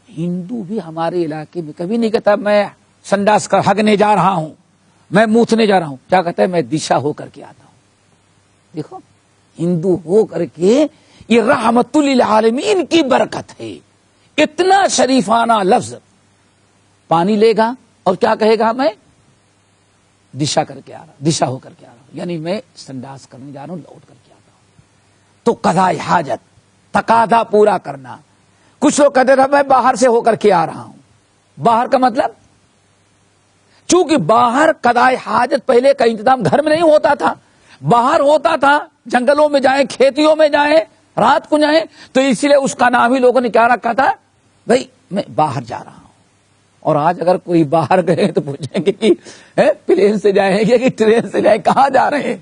ہندو بھی ہمارے علاقے میں کبھی نہیں کہتا میں سنڈاس کر ہگنے جا رہا ہوں، میں موتنے جا رہا ہوں. کیا کہتا ہے؟ میں دشا ہو کر کے آتا ہوں. دیکھو ہندو ہو کر کے، یہ رحمت للعالمین کی برکت ہے. اتنا شریفانہ لفظ پانی لے گا اور کیا کہے گا؟ میں دشا کر کے آ رہا ہوں، دشا ہو کر کے آ رہا ہوں، یعنی میں سنڈاس کرنے جا رہا ہوں، لوٹ کر کے آتا ہوں. تو قضاء حاجت، تقاضا پورا کرنا. کچھ لوگ کہتے تھے میں باہر سے ہو کر کے آ رہا ہوں. باہر کا مطلب، چونکہ باہر قضاء حاجت پہلے کا انتظام گھر میں نہیں ہوتا تھا، باہر ہوتا تھا. جنگلوں میں جائیں، کھیتیوں میں جائیں، رات کو جائیں، تو اسی لیے اس کا نام ہی لوگوں نے کیا رکھا تھا؟ بھائی میں باہر جا رہا ہوں. اور آج اگر کوئی باہر گئے تو پوچھیں گے کہ پلین سے جائیں گے کہ ٹرین سے جائیں، کہاں جا رہے ہیں؟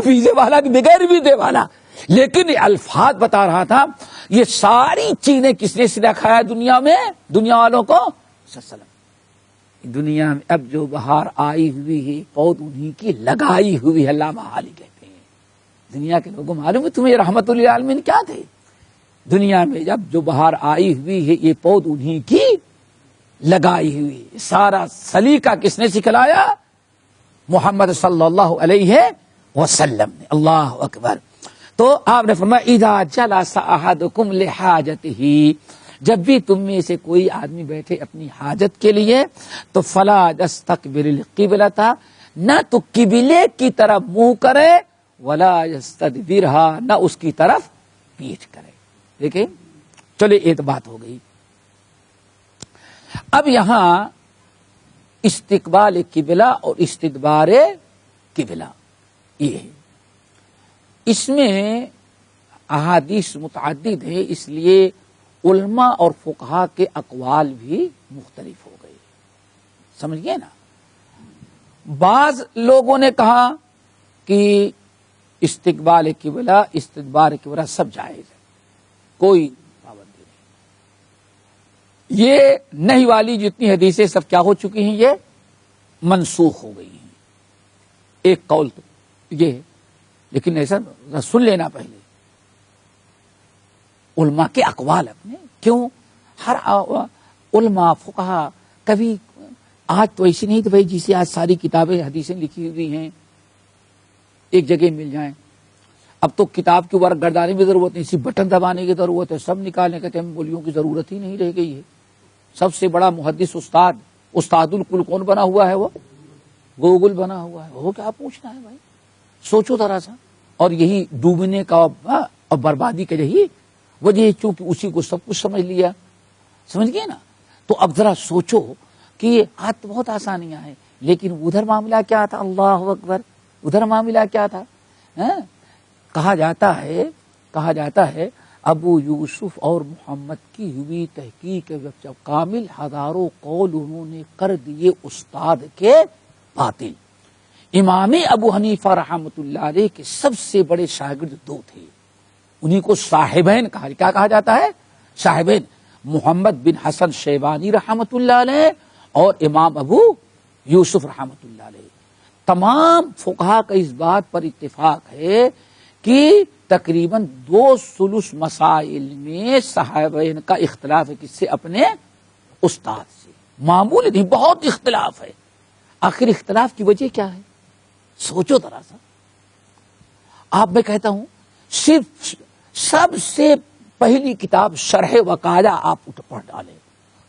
ویزے والا کہ بغیر ویزے والا. لیکن یہ الفاظ بتا رہا تھا، یہ ساری چیزیں کس نے سکھایا دنیا میں؟ دنیا والوں کو صلی اللہ علیہ وسلم. دنیا میں اب جو بہار آئی ہوئی ہے پود انہی کی لگائی ہوئی ہے. علامہ حالی کہتے ہیں دنیا کے لوگوں معلوم ہے تمہیں رحمت للعالمین کیا تھے؟ دنیا میں جب جو بہار آئی ہوئی ہے یہ پود انہی کی لگائی ہوئی. سارا سلیقہ کس نے سکھلایا؟ محمد صلی اللہ علیہ وسلم نے. اللہ اکبر. تو آپ نے فرمایا اذا جلس احدکم لحاجتہ، جب بھی تم میں سے کوئی آدمی بیٹھے اپنی حاجت کے لیے تو فلا یستقبل القبلۃ، نہ تو قبلے کی طرف منہ کرے، ولا یستدبرھا، نہ اس کی طرف پیٹھ کرے. دیکھیں چلے ایک بات ہو گئی. اب یہاں استقبال قبلہ اور استدبار قبلہ یہ ہے. اس میں احادیث متعدد ہیں، اس لیے علماء اور فقہا کے اقوال بھی مختلف ہو گئے. سمجھ گئے نا؟ بعض لوگوں نے کہا کہ استقبال قبلہ استدبار قبلہ سب جائز ہے، کوئی پابندی نہیں. یہ نہیں والی جتنی حدیثیں سب کیا ہو چکی ہیں؟ یہ منسوخ ہو گئی ہیں. ایک قول تو یہ ہے، لیکن ایسا سن لینا پہلے علماء کے اقوال اپنے. کیوں؟ ہر علماء فقہا کبھی آج تو ایسی نہیں تو بھائی جسے آج ساری کتابیں حدیثیں لکھی ہوئی ہیں ایک جگہ مل جائیں. اب تو کتاب کے اوپر گردانے کی ضرورت نہیں، صرف بٹن دبانے کی ضرورت ہے، سب نکالنے کے ٹائم بولیوں کی ضرورت ہی نہیں رہ گئی ہے. سب سے بڑا محدث استاد الکل کون بنا ہوا ہے؟ وہ گوگل بنا ہوا ہے. وہ کیا پوچھنا ہے بھائی؟ سوچو ذرا سا. اور یہی ڈوبنے کا اور بربادی کا یہی وجہ ہے، چونکہ اسی کو سب کچھ سمجھ لیا. سمجھ گئے نا؟ تو اب ذرا سوچو کہ یہ آج بہت آسانیاں ہیں. لیکن ادھر معاملہ کیا تھا؟ اللہ اکبر، ادھر معاملہ کیا تھا؟ کہا جاتا ہے ابو یوسف اور محمد کی ہوئی تحقیق جب کامل ہزاروں قول انہوں نے کر دیے استاد کے باطل۔ امام ابو حنیفہ رحمۃ اللہ علیہ کے سب سے بڑے شاگرد دو تھے، انہی کو صاحبین کہا۔ کیا کہا جاتا ہے؟ صاحبین، محمد بن حسن شیبانی رحمۃ اللہ علیہ اور امام ابو یوسف رحمۃ اللہ علیہ۔ تمام فقہا کا اس بات پر اتفاق ہے کہ تقریباً 2 مسائل میں صاحبین کا اختلاف ہے، کس سے؟ اپنے استاد سے۔ معمول نہیں، بہت اختلاف ہے۔ آخر اختلاف کی وجہ کیا ہے؟ سوچو ذرا سا۔ آپ میں کہتا ہوں صرف سب سے پہلی کتاب شرح وقایہ آپ پڑھ ڈالیں،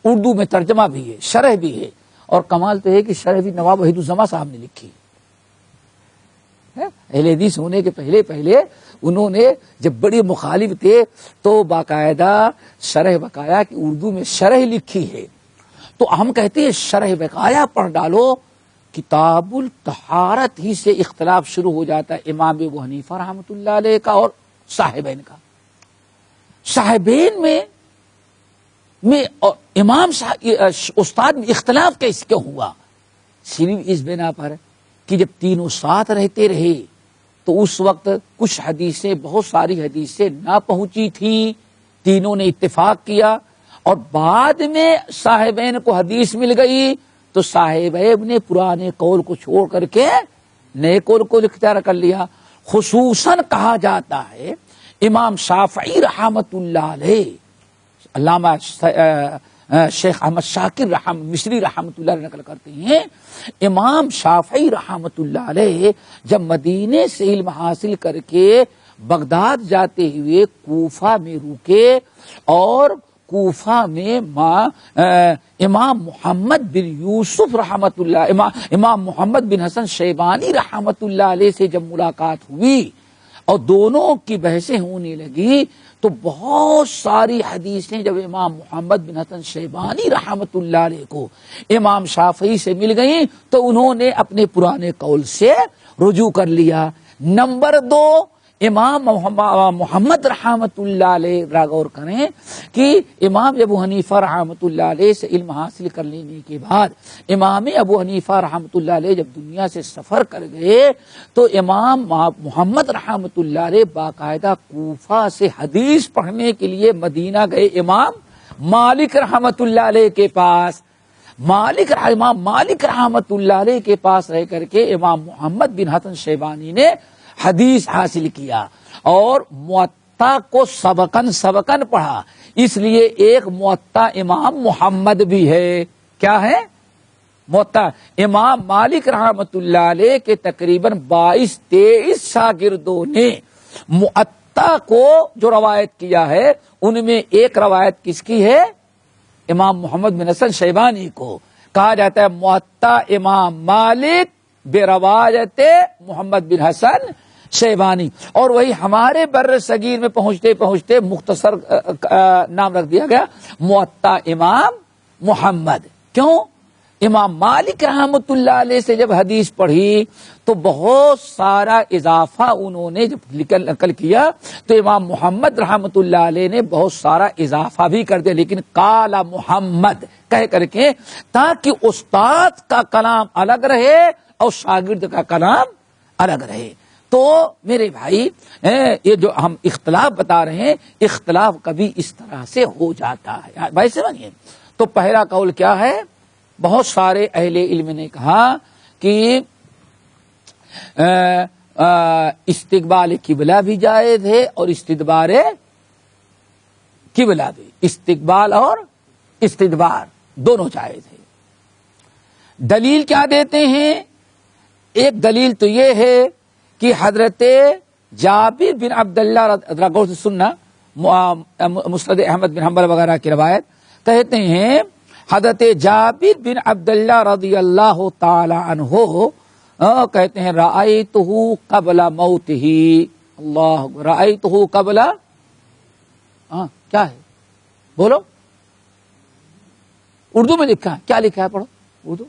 اردو میں ترجمہ بھی ہے، شرح بھی ہے، اور کمال تو ہے کہ شرح بھی نواب وحید الزماں صاحب نے لکھی۔ اہل حدیث ہونے کے پہلے انہوں نے جب بڑے مخالف تھے تو باقاعدہ شرح وقایہ کی اردو میں شرح لکھی ہے۔ تو ہم کہتے ہیں شرح وقایہ پڑھ ڈالو، کتاب الطہارت ہی سے اختلاف شروع ہو جاتا ہے امام ابو حنیفہ رحمۃ اللہ علیہ کا اور صاحبین کا۔ صاحبین میں امام استاد میں اختلاف کیوں ہوا؟ صرف اس بنا پر کہ جب تینوں ساتھ رہتے رہے تو اس وقت کچھ حدیثیں، بہت ساری حدیثیں نہ پہنچی تھیں، تینوں نے اتفاق کیا، اور بعد میں صاحبین کو حدیث مل گئی تو صاحبین نے پرانے قول کو چھوڑ کر کے نئے قول کو اختیار کر لیا۔ خصوصاً کہا جاتا ہے امام شافعی رحمۃ اللہ علیہ، علامہ شیخ احمد شاکر مصری رحمۃ اللہ علیہ نقل کرتے ہیں، امام شافعی رحمۃ اللہ علیہ جب مدینے سے علم حاصل کر کے بغداد جاتے ہوئے کوفہ میں رکے، اور کوفہ میں امام محمد بن یوسف رحمۃ اللہ، امام محمد بن حسن شیبانی رحمۃ اللہ علیہ سے جب ملاقات ہوئی اور دونوں کی بحثیں ہونے لگی تو بہت ساری حدیثیں جب امام محمد بن حسن شیبانی رحمۃ اللہ علیہ کو امام شافعی سے مل گئیں تو انہوں نے اپنے پرانے قول سے رجوع کر لیا۔ نمبر 2، امام محمد رحمۃ اللہ علیہ غور کریں کہ امام ابو حنیفہ رحمۃ اللہ علیہ سے علم حاصل کر لینے کے بعد امام ابو حنیفہ رحمۃ اللہ علیہ جب دنیا سے سفر کر گئے تو امام محمد رحمۃ اللہ علیہ باقاعدہ کوفہ سے حدیث پڑھنے کے لیے مدینہ گئے امام مالک رحمۃ اللہ علیہ کے پاس۔ امام مالک رحمۃ اللہ علیہ کے پاس رہ کر کے امام محمد بن حسن شیبانی نے حدیث حاصل کیا اور موطا کو سبقن پڑھا۔ اس لیے ایک موطا امام محمد بھی ہے۔ کیا ہے؟ موطا امام مالک رحمۃ اللہ علیہ کے تقریباً 22-23 شاگردوں نے موطا کو جو روایت کیا ہے ان میں ایک روایت کس کی ہے؟ امام محمد بن حسن شیبانی کو۔ کہا جاتا ہے موطا امام مالک بے روایت محمد بن حسن شیبانی، اور وہی ہمارے بر صغیر میں پہنچتے پہنچتے مختصر نام رکھ دیا گیا موطا امام محمد۔ کیوں؟ امام مالک رحمۃ اللہ علیہ سے جب حدیث پڑھی تو بہت سارا اضافہ انہوں نے جب نقل کیا تو امام محمد رحمۃ اللہ علیہ نے بہت سارا اضافہ بھی کر دیا، لیکن قال محمد کہہ کر کے، تاکہ استاد کا کلام الگ رہے اور شاگرد کا کلام الگ رہے۔ تو میرے بھائی، یہ جو ہم اختلاف بتا رہے ہیں، اختلاف کبھی اس طرح سے ہو جاتا ہے بھائی، سمجھیے۔ تو پہلا قول کیا ہے؟ بہت سارے اہل علم نے کہا کہ استقبال قبلہ بھی جائز ہے اور استدبار قبلہ بھی، استقبال اور استدبار دونوں جائز ہے۔ دلیل کیا دیتے ہیں؟ ایک دلیل تو یہ ہے کہ حضرت جابر بن عبداللہ، غور سے سننا، مسند احمد بن حنبل وغیرہ کی روایت، کہتے ہیں حضرت جابر بن عبداللہ رضی اللہ تعالی عنہ کہتے ہیں رأیتہ قبل موتہ، اللہ رأیتہ قبل، کیا ہے بولو؟ اردو میں لکھا ہے، کیا لکھا ہے؟ پڑھو اردو۔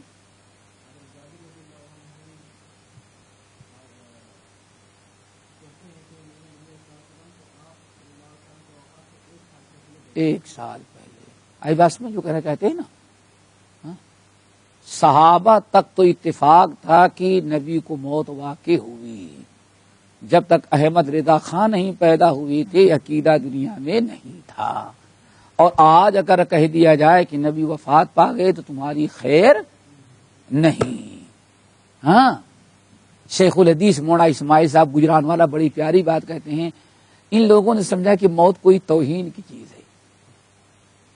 1 سال پہلے. آئی بات میں جو کہنا چاہتے ہیں نا, صحابہ تک تو اتفاق تھا کہ نبی کو موت واقع ہوئی, جب تک احمد رضا خان نہیں پیدا ہوئی تھی عقیدہ دنیا میں نہیں تھا. اور آج اگر کہہ دیا جائے کہ نبی وفات پا گئے تو تمہاری خیر نہیں. ہاں, شیخ الحدیث مولانا اسماعیل صاحب گجران والا بڑی پیاری بات کہتے ہیں, ان لوگوں نے سمجھا کہ موت کوئی توہین کی چیز ہے.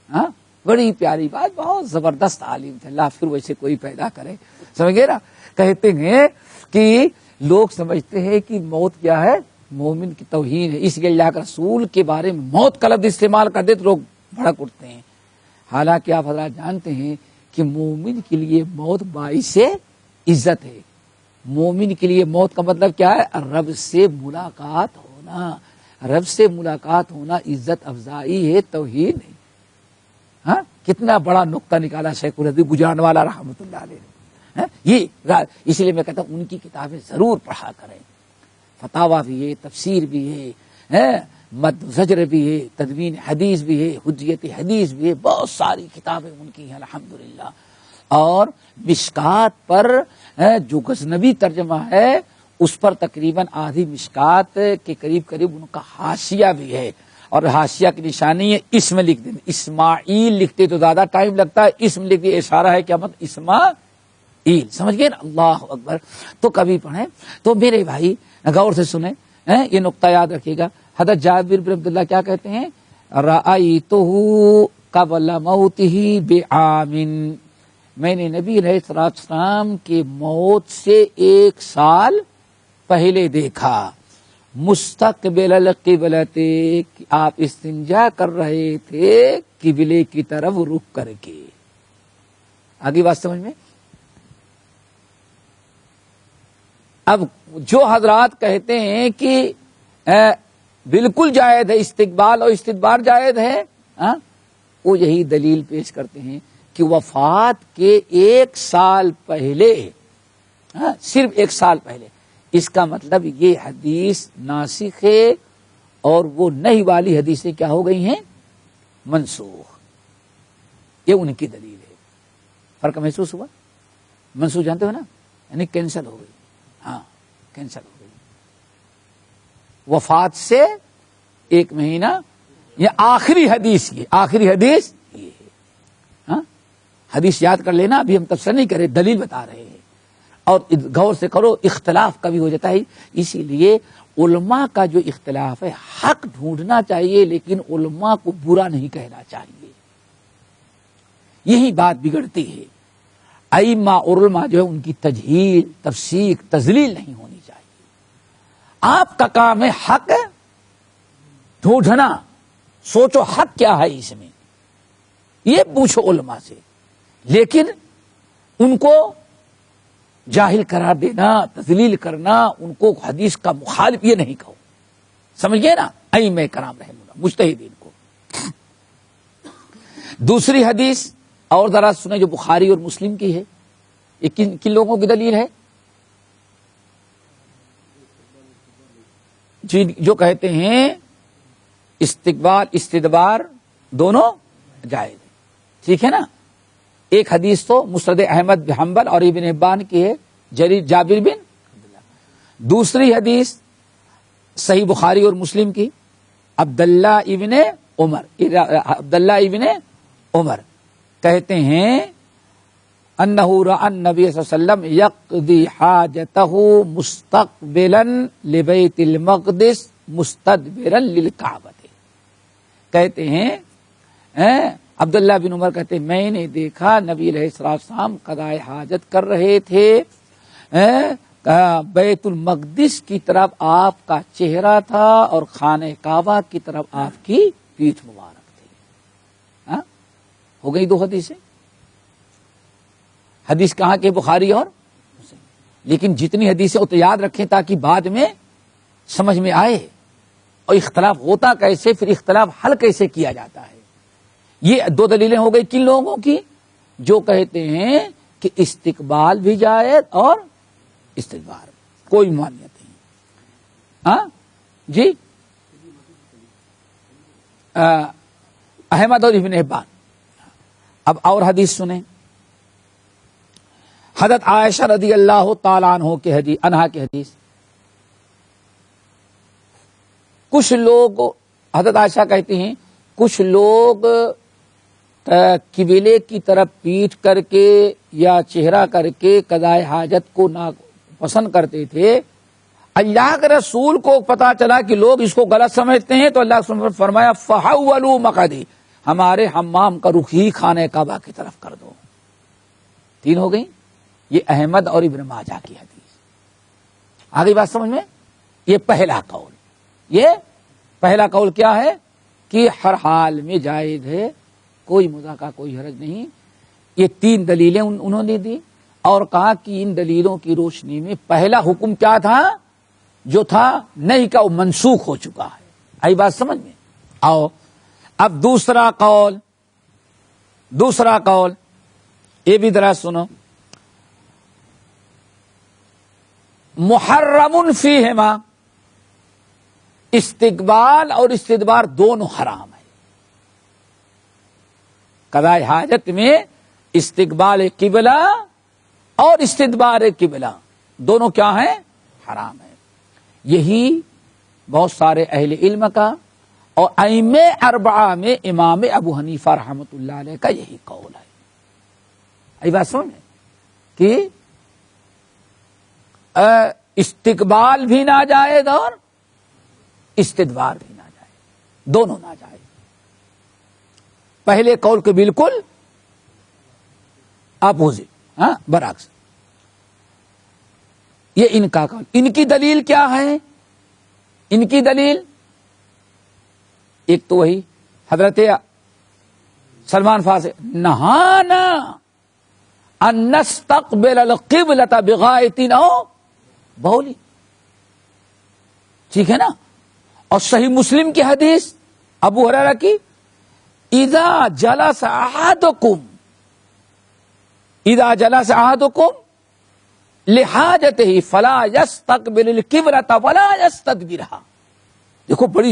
ہاں, بڑی پیاری بات, بہت زبردست عالم تھے, اللہ پھر ویسے کوئی پیدا کرے. سمجھ گئے نا, کہتے ہیں کہ لوگ سمجھتے ہیں کہ موت کیا ہے, مومن کی توہین ہے, اس لیے اللہ کے رسول کے بارے میں موت کا لفظ استعمال کر دے تو لوگ بھڑک اٹھتے ہیں. حالانکہ آپ حضرات جانتے ہیں کہ مومن کے لیے موت باعث عزت ہے. مومن کے لیے موت کا مطلب کیا ہے, رب سے ملاقات ہونا. رب سے ملاقات ہونا عزت افزائی ہے, توہین ہے. ہاں, کتنا بڑا نقطہ نکالا شیخ الحدیث گجران والا رحمۃ اللہ علیہ. یہ اس لیے میں کہتا ہوں ان کی کتابیں ضرور پڑھا کریں. فتاوا بھی ہے, تفسیر بھی ہے, مد زجر بھی ہے, تدوین حدیث بھی ہے, حجیت حدیث بھی ہے, بہت ساری کتابیں ان کی ہیں الحمدللہ. اور مشکات پر جو غزنوی ترجمہ ہے اس پر تقریباً آدھی مشکات کے قریب ان کا حاشیہ بھی ہے. اور حاشیہ کی نشانی ہے اسم لکھ دیں, اسماعیل لکھتے تو زیادہ ٹائم لگتا ہے, اسم لکھ دیں اشارہ ہے کیا مطلب اسماعیل. سمجھ گئے نا, اللہ اکبر. تو کبھی پڑھیں تو میرے بھائی غور سے سنیں, یہ نقطہ یاد رکھیے گا. حضرت جابر بن عبداللہ کیا کہتے ہیں, رأیتہ قبل موتہ بعام, میں نے نبی علیہ السلام کے موت سے 1 سال پہلے دیکھا. مستقبل القبلۃ, آپ استنجا کر رہے تھے قبلے کی طرف رخ کر کے. آگے بات سمجھ میں. اب جو حضرات کہتے ہیں کہ بالکل جائز ہے استقبال اور استدبار جائز ہے, وہ یہی دلیل پیش کرتے ہیں کہ وفات کے 1 سال پہلے, صرف 1 سال پہلے, اس کا مطلب یہ حدیث ناسخ ہے اور وہ نہیں والی حدیثیں کیا ہو گئی ہیں, منسوخ. یہ ان کی دلیل ہے. فرق محسوس ہوا؟ منسوخ جانتے ہو نا, یعنی کینسل ہو گئی. ہاں, کینسل ہو گئی. وفات سے 1 مہینہ, یہ آخری حدیث, یہ آخری حدیث یہ ہے. ہاں, حدیث یاد کر لینا, ابھی ہم تفسیر نہیں کرے, دلیل بتا رہے ہیں. اور غور سے کرو, اختلاف کبھی ہو جاتا ہے, اسی لیے علماء کا جو اختلاف ہے حق ڈھونڈنا چاہیے, لیکن علماء کو برا نہیں کہنا چاہیے. یہی بات بگڑتی ہے. ائمہ اور علماء جو ہے ان کی تجہیل, تفسیق, تذلیل نہیں ہونی چاہیے. آپ کا کام ہے حق ڈھونڈنا, سوچو حق کیا ہے اس میں, یہ پوچھو علماء سے, لیکن ان کو جاہل قرار دینا, تذلیل کرنا, ان کو حدیث کا مخالف یہ نہیں کہو. سمجھ گئے نا, ائمہ کرام رحمہ اللہ, مجتہدین کو. دوسری حدیث اور ذرا سنیں جو بخاری اور مسلم کی ہے. یہ کن لوگوں کی دلیل ہے؟ جی, جو کہتے ہیں استقبال استدبار دونوں جائز. ٹھیک ہے نا. ایک حدیث تو مسند احمد بن حنبل اور ابن حبان کی ہے, جابر بن عبداللہ. دوسری حدیث صحیح بخاری اور مسلم کی, عبداللہ ابن عمر کہتے ہیں انہ رأى النبی صلی اللہ علیہ وسلم یقضی حاجتہ مستقبلا لبیت المقدس مستدبرا للکعبۃ. کہتے ہیں عبداللہ بن عمر کہتے ہیں میں نے دیکھا نبی علیہ السلام قضاء حاجت کر رہے تھے, بیت المقدس کی طرف آپ کا چہرہ تھا اور خانہ کعبہ کی طرف آپ کی پیٹھ مبارک تھی. ہو گئی 2 حدیثیں. حدیث کہاں کے, بخاری اور مسلم. لیکن جتنی حدیثیں وہ تو یاد رکھیں تاکہ بعد میں سمجھ میں آئے, اور اختلاف ہوتا کیسے, پھر اختلاف حل کیسے کیا جاتا ہے. یہ 2 دلیلیں ہو گئی کن لوگوں کی, جو کہتے ہیں کہ استقبال بھی جائز اور استدبار کوئی مانیت نہیں. ہاں جی, احمد اور ابن حبان. اب اور حدیث سنیں. حضرت عائشہ رضی اللہ تعالیٰ عنہا کی حدیث. کچھ لوگ، حضرت عائشہ کہتی ہیں، کچھ لوگ قبلے کی طرف پیٹھ کر کے یا چہرہ کر کے قضائے حاجت کو ناپسند کرتے تھے. اللہ کے رسول کو پتا چلا کہ لوگ اس کو غلط سمجھتے ہیں تو اللہ نے فرمایا فحولوا مقعدی، ہمارے حمام کا رخ ہی خانہ کعبہ کی طرف کر دو. 3 ہو گئی. یہ احمد اور ابن ماجہ کی حدیث. آگئی بات سمجھ میں؟ یہ پہلا قول. یہ پہلا قول کیا ہے کہ ہر حال میں جائز ہے، کوئی مزاح کا کوئی حرج نہیں. یہ 3 دلیلیں انہوں نے دی اور کہا کہ ان دلیلوں کی روشنی میں پہلا حکم کیا تھا جو تھا نہیں کا وہ منسوخ ہو چکا ہے. آئی بات سمجھ میں؟ آؤ اب دوسرا قول یہ بھی ذرا سنو. محرم فیہما، استقبال اور استدبار دونوں حرام ہے. قضائے حاجت میں استقبال قبلہ اور استدبار قبلہ دونوں کیا ہیں؟ حرام ہے. یہی بہت سارے اہل علم کا اور ائمہ 4 میں امام ابو حنیفہ رحمۃ اللہ علیہ کا یہی قول ہے. ای بات سن کہ استقبال بھی ناجائز اور استدبار بھی ناجائز، دونوں ناجائز. پہلے قول کے بالکل اپوزٹ، برعکس. یہ ان کا قول. ان کی دلیل کیا ہے؟ ان کی دلیل ایک تو وہی حضرت سلمان فارسی نہانا ان نستقبل القبلۃ بغائط او بول. ٹھیک ہے نا؟ اور صحیح مسلم کی حدیث ابو ہریرہ کی اذا جلس احدکم لحاجته فلا يستقبل القبلۃ ولا يستدبرها. دیکھو بڑی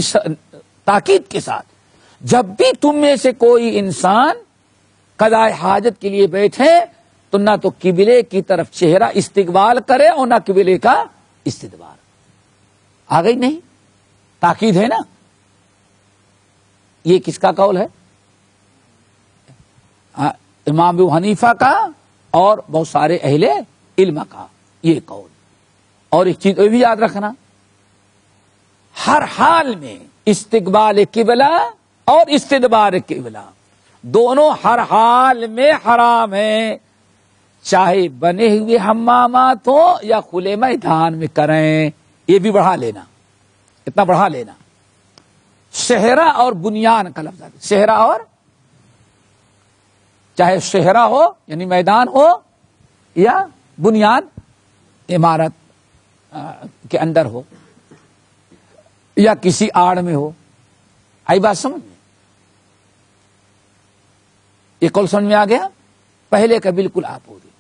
تاکید کے ساتھ، جب بھی تم میں سے کوئی انسان قضائے حاجت کے لیے بیٹھے تو نہ تو قبلے کی طرف چہرہ استقبال کرے اور نہ قبلے کا استدبار. آ گئی نہیں؟ تاکید ہے نا. یہ کس کا قول ہے؟ امام ابو حنیفہ کا اور بہت سارے اہل علم کا یہ قول. اور ایک چیز بھی یاد رکھنا، ہر حال میں استقبال قبلہ اور استدبار قبلہ دونوں ہر حال میں حرام ہیں، چاہے بنے ہوئے حمامات ہو یا کھلے میدان میں کریں. یہ بھی بڑھا لینا، اتنا بڑھا لینا. صحرا اور بنیان کا لفظ ہے. صحرا اور چاہے صحرا ہو یعنی میدان ہو یا بنیاد عمارت کے اندر ہو یا کسی آڑ میں ہو. آئی بات سمجھ میں؟ یہ قول سمجھ میں آ گیا؟ پہلے کا بالکل آپ ہو گئے.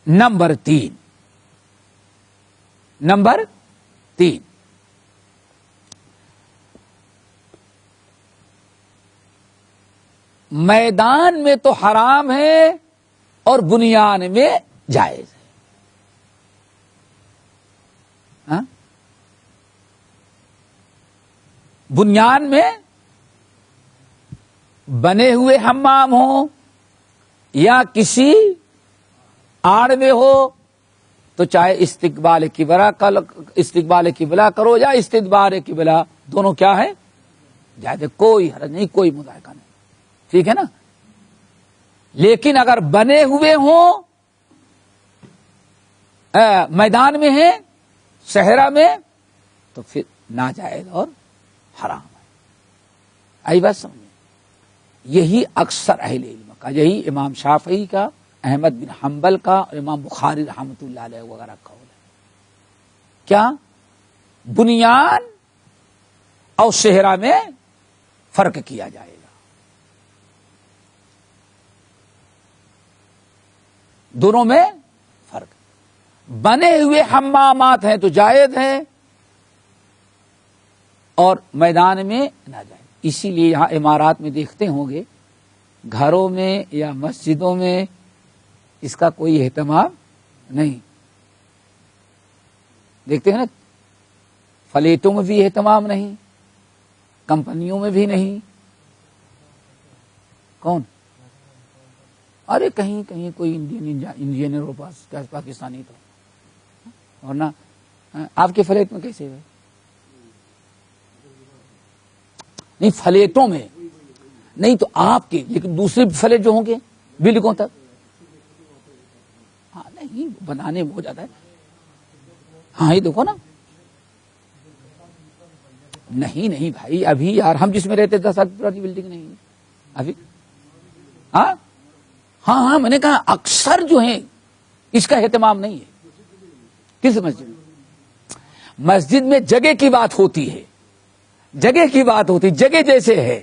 نمبر 3 میدان میں تو حرام ہے اور بنیان میں جائز ہے. بنیان میں بنے ہوئے حمام ہو یا کسی آڑ میں ہو تو چاہے استقبال قبلہ کرو یا استدبار قبلہ، دونوں کیا ہے؟ جائز. کوئی حرج نہیں، کوئی مذائقہ نہیں. ٹھیک ہے نا؟ لیکن اگر بنے ہوئے ہوں، میدان میں ہیں، صحرا میں، تو پھر ناجائز اور حرام ہے. آئی بات سمجھ میں؟ یہی اکثر اہل علم کا، یہی امام شافعی کا، احمد بن حنبل کا اور امام بخاری رحمۃ اللہ علیہ وغیرہ کا قول ہے. کیا بنیان اور صحرا میں فرق کیا جائے گا؟ دونوں میں فرق. بنے ہوئے حمامات ہیں تو جائز ہیں اور میدان میں ناجائز. اسی لیے یہاں عمارات میں دیکھتے ہوں گے گھروں میں یا مسجدوں میں اس کا کوئی اہتمام نہیں. دیکھتے ہیں نا, فلیٹوں میں بھی اہتمام نہیں, کمپنیوں میں بھی نہیں. کون؟ ارے کہیں کہیں کوئی انجینئر ہو پاس پاکستانی تو, اور نا آپ کے فلیٹ میں کیسے ہے؟ نہیں فلیٹوں میں نہیں تو آپ کے, لیکن دوسرے فلیٹ جو ہوں گے بلڈنگوں تک, ہاں نہیں بنانے میں ہو جاتا ہے. ہاں یہ دیکھو نا, نہیں بھائی ابھی یار ہم جس میں رہتے 10 سال پرانی بلڈنگ نہیں ابھی. ہاں میں نے کہا اکثر جو ہیں اس کا اہتمام نہیں ہے. کس مسجد میں؟ مسجد میں جگہ کی بات ہوتی ہے, جگہ کی بات ہوتی, جگہ جیسے ہے,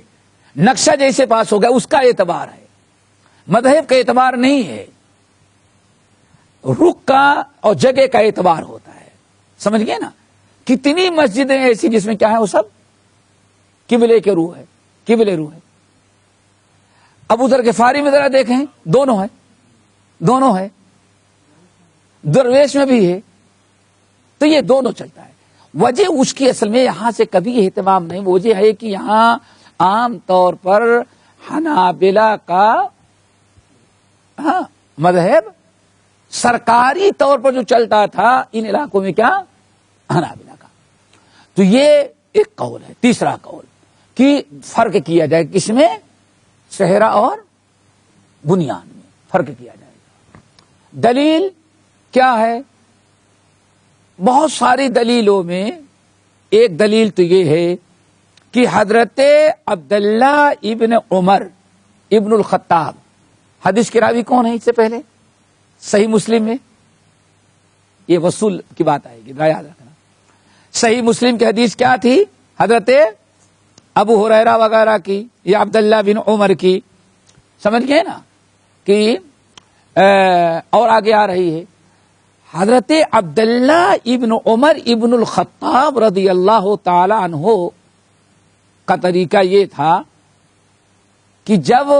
نقشہ جیسے پاس ہو گیا اس کا اعتبار ہے, مذہب کا اعتبار نہیں ہے. رخ کا اور جگہ کا اعتبار ہوتا ہے. سمجھ گئے نا؟ کتنی مسجدیں ایسی جس میں کیا ہے وہ سب قبلے کے روح ہے, قبلے روح ہے. اب ادھر کے فاری میں ذرا دیکھیں, دونوں ہے, درویش میں بھی ہے, تو یہ دونوں چلتا ہے. وجہ اس کی اصل میں یہاں سے کبھی اہتمام نہیں. وجہ ہے کہ یہاں عام طور پر حنابلہ کا مذہب سرکاری طور پر جو چلتا تھا ان علاقوں میں, کیا حنابلہ کا. تو یہ ایک قول ہے. تیسرا قول کہ فرق کیا جائے کس میں, صحرا اور بنیان میں فرق کیا جائے گا. دلیل کیا ہے؟ بہت ساری دلیلوں میں ایک دلیل تو یہ ہے کہ حضرت عبداللہ ابن عمر ابن الخطاب, حدیث کے راوی کون ہے اس سے پہلے؟ صحیح مسلم میں یہ وصول کی بات آئے گی, یاد رکھنا. صحیح مسلم کی حدیث کیا تھی؟ حضرت ابو ہریرہ وغیرہ کی یا عبداللہ بن عمر کی. سمجھ گئے نا کہ اور آگے آ رہی ہے حضرت عبداللہ ابن عمر ابن الخطاب رضی اللہ تعالی عنہ کا طریقہ یہ تھا کہ جب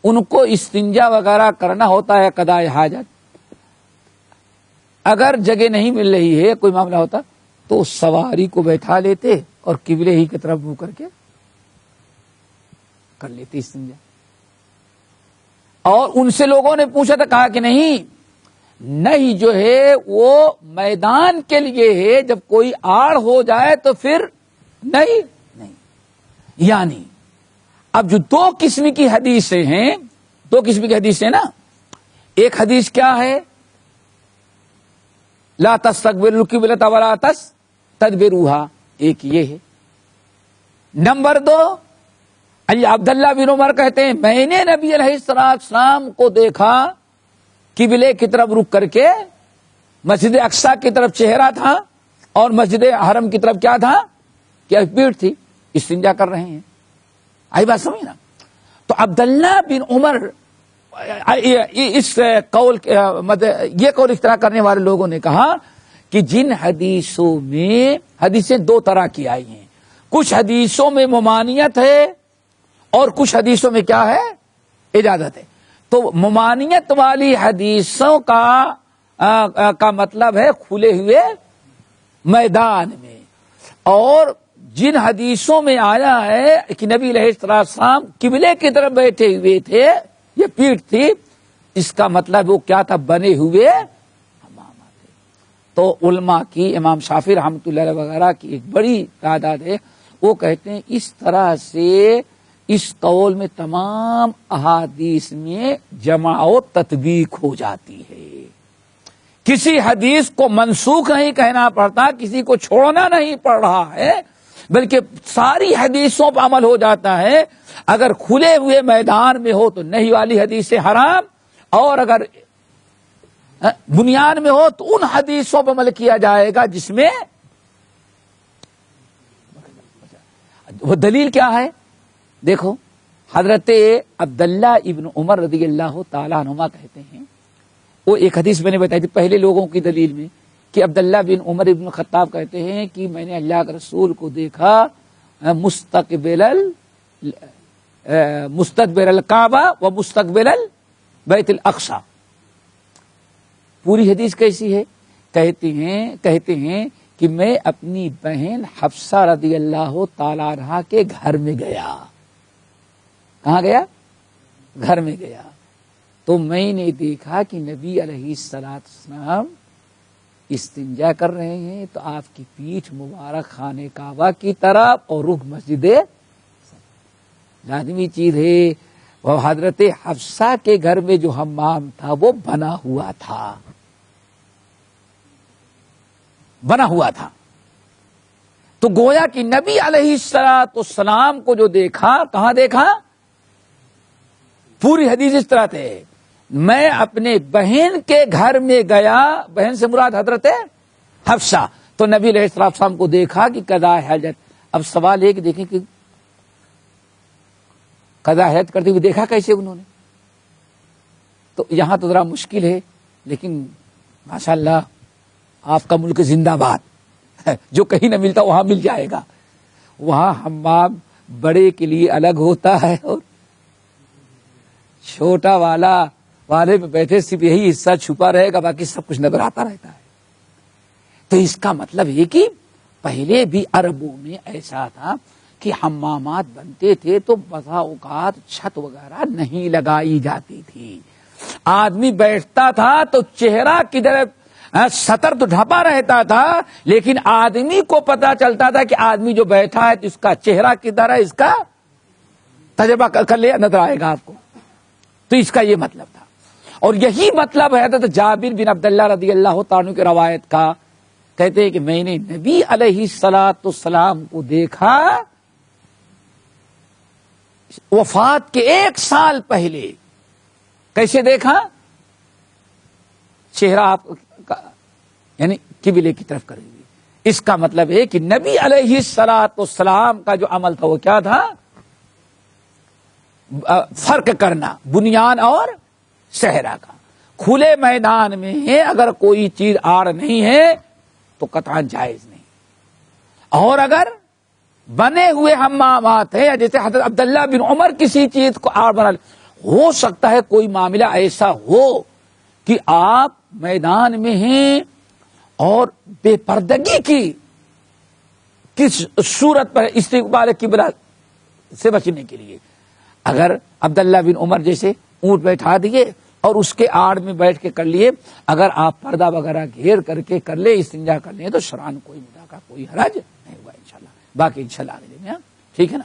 ان کو استنجا وغیرہ کرنا ہوتا ہے قضاء حاجت, اگر جگہ نہیں مل رہی ہے, کوئی معاملہ ہوتا, تو سواری کو بیٹھا لیتے اور قبلے ہی کی طرف منہ کر کے کر لیتے استنجا. اور ان سے لوگوں نے پوچھا تھا, کہا کہ نہیں جو ہے وہ میدان کے لیے ہے, جب کوئی آڑ ہو جائے تو پھر نہیں. یعنی اب جو دو قسم کی حدیثیں ہیں, دو قسم کی حدیثیں نا, ایک حدیث کیا ہے, لا تستقبلوا القبلۃ ولا تستدبروها, ایک یہ ہے. نمبر 2, عبداللہ بن عمر کہتے ہیں میں نے نبی علیہ السلام کو دیکھا قبلے کی طرف رک کر کے, مسجد اقصی کی طرف چہرہ تھا اور مسجد حرم کی طرف کیا تھا, کیا پیٹھ تھی, استنجا کر رہے ہیں. آئی بات سمجھ نا؟ تو عبداللہ بن عمر اس قول یہ قول اختراع کرنے والے لوگوں نے کہا کہ جن حدیثوں میں, حدیثیں دو طرح کی آئی ہیں, کچھ حدیثوں میں ممانعت ہے اور کچھ حدیثوں میں کیا ہے, اجازت ہے. تو ممانعت والی حدیثوں کا مطلب ہے کھلے ہوئے میدان میں, اور جن حدیثوں میں آیا ہے کہ نبی علیہ السلام قبلے کی طرف بیٹھے ہوئے تھے, یہ پیٹھ تھی, اس کا مطلب وہ کیا تھا, بنے ہوئے حمامہ تھے. تو علماء کی, امام شافعی رحمۃ اللہ علیہ وغیرہ کی ایک بڑی تعداد ہے, وہ کہتے ہیں اس طرح سے اس قول میں تمام احادیث میں جمع و تطبیق ہو جاتی ہے. کسی حدیث کو منسوخ نہیں کہنا پڑتا, کسی کو چھوڑنا نہیں پڑ رہا ہے, بلکہ ساری حدیثوں پر عمل ہو جاتا ہے. اگر کھلے ہوئے میدان میں ہو تو نہیں والی حدیث حرام, اور اگر بنیاد میں ہو تو ان حدیثوں پر عمل کیا جائے گا جس میں وہ دلیل کیا ہے. دیکھو حضرت عبداللہ ابن عمر رضی اللہ تعالیٰ عنہما کہتے ہیں, وہ ایک حدیث میں نے بتائی تھی پہلے لوگوں کی دلیل میں, کہ عبداللہ بن عمر ابن خطاب کہتے ہیں کہ میں نے اللہ کے رسول کو دیکھا مستقبل الکعبہ و مستقبل بیت الاقصی. پوری حدیث کیسی ہے؟ کہتے ہیں کہ میں اپنی بہن حفصہ رضی اللہ تعالی عنہا کے گھر میں گیا. کہاں گیا؟ گھر میں گیا. تو میں نے دیکھا کہ نبی علیہ الصلوۃ والسلام استنجا کر رہے ہیں، تو آپ کی پیٹھ مبارک خانہ کعبہ کی طرف اور رخ مسجد. لازمی چیز ہے وہ حضرت حفصہ کے گھر میں جو حمام تھا وہ بنا ہوا تھا. تو گویا کہ نبی علیہ الصلوۃ والسلام کو جو دیکھا، کہاں دیکھا؟ پوری حدیث اس طرح تھے، میں اپنے بہن کے گھر میں گیا. بہن سے مراد حضرت حفصہ. تو نبی علیہ السلام کو دیکھا کہ قضاء حاجت. اب سوال ہے کہ دیکھیں کہ قضاء حاجت کرتے ہوئے دیکھا کیسے انہوں نے؟ تو یہاں تو ذرا مشکل ہے، لیکن ماشاءاللہ آپ کا ملک زندہ باد، جو کہیں نہ ملتا وہاں مل جائے گا. وہاں حمام بڑے کے لیے الگ ہوتا ہے اور چھوٹا والے میں بیٹھے صرف یہی حصہ چھپا رہے گا، باقی سب کچھ نظر آتا رہتا ہے. تو اس کا مطلب یہ کہ پہلے بھی عربوں میں ایسا تھا کہ حمامات بنتے تھے تو بسا اوقات چھت وغیرہ نہیں لگائی جاتی تھی. آدمی بیٹھتا تھا تو چہرہ کدھر، سطر تو ڈھپا رہتا تھا، لیکن آدمی کو پتا چلتا تھا کہ آدمی جو بیٹھا ہے تو اس کا چہرہ کدھر ہے، اس کا تجربہ کر لیا، نظر آئے گا آپ کو. تو اس کا یہ مطلب تھا. اور یہی مطلب ہے حضرت جابر بن عبداللہ رضی اللہ تعالیٰ عنہ کی روایت کا. کہتے ہیں کہ میں نے نبی علیہ الصلوۃ والسلام کو دیکھا وفات کے 1 سال پہلے. کیسے دیکھا؟ چہرہ آپ کا یعنی قبلے کی طرف کریں گے. اس کا مطلب ہے کہ نبی علیہ الصلوۃ والسلام کا جو عمل تھا وہ کیا تھا؟ فرق کرنا بنیان اور صحرا کا. کھلے میدان میں ہے، اگر کوئی چیز آڑ نہیں ہے تو قطعاً جائز نہیں. اور اگر بنے ہوئے حمامات ہیں، جیسے حضرت عبداللہ بن عمر کسی چیز کو آڑ بنا، ہو سکتا ہے کوئی معاملہ ایسا ہو کہ آپ میدان میں ہیں اور بے پردگی کی کس صورت پر استقبال قبلہ سے بچنے کے لیے اگر عبداللہ بن عمر جیسے اونٹ بیٹھا دیے اور اس کے آڑ میں بیٹھ کے کر لیے، اگر آپ پردہ وغیرہ گھیر کر کے کر لے، استنجا کر لیں، تو شرعاً کوئی مدعا کا کوئی حرج نہیں ہوا انشاءاللہ. باقی انشاءاللہ آگے ٹھیک ہے نا.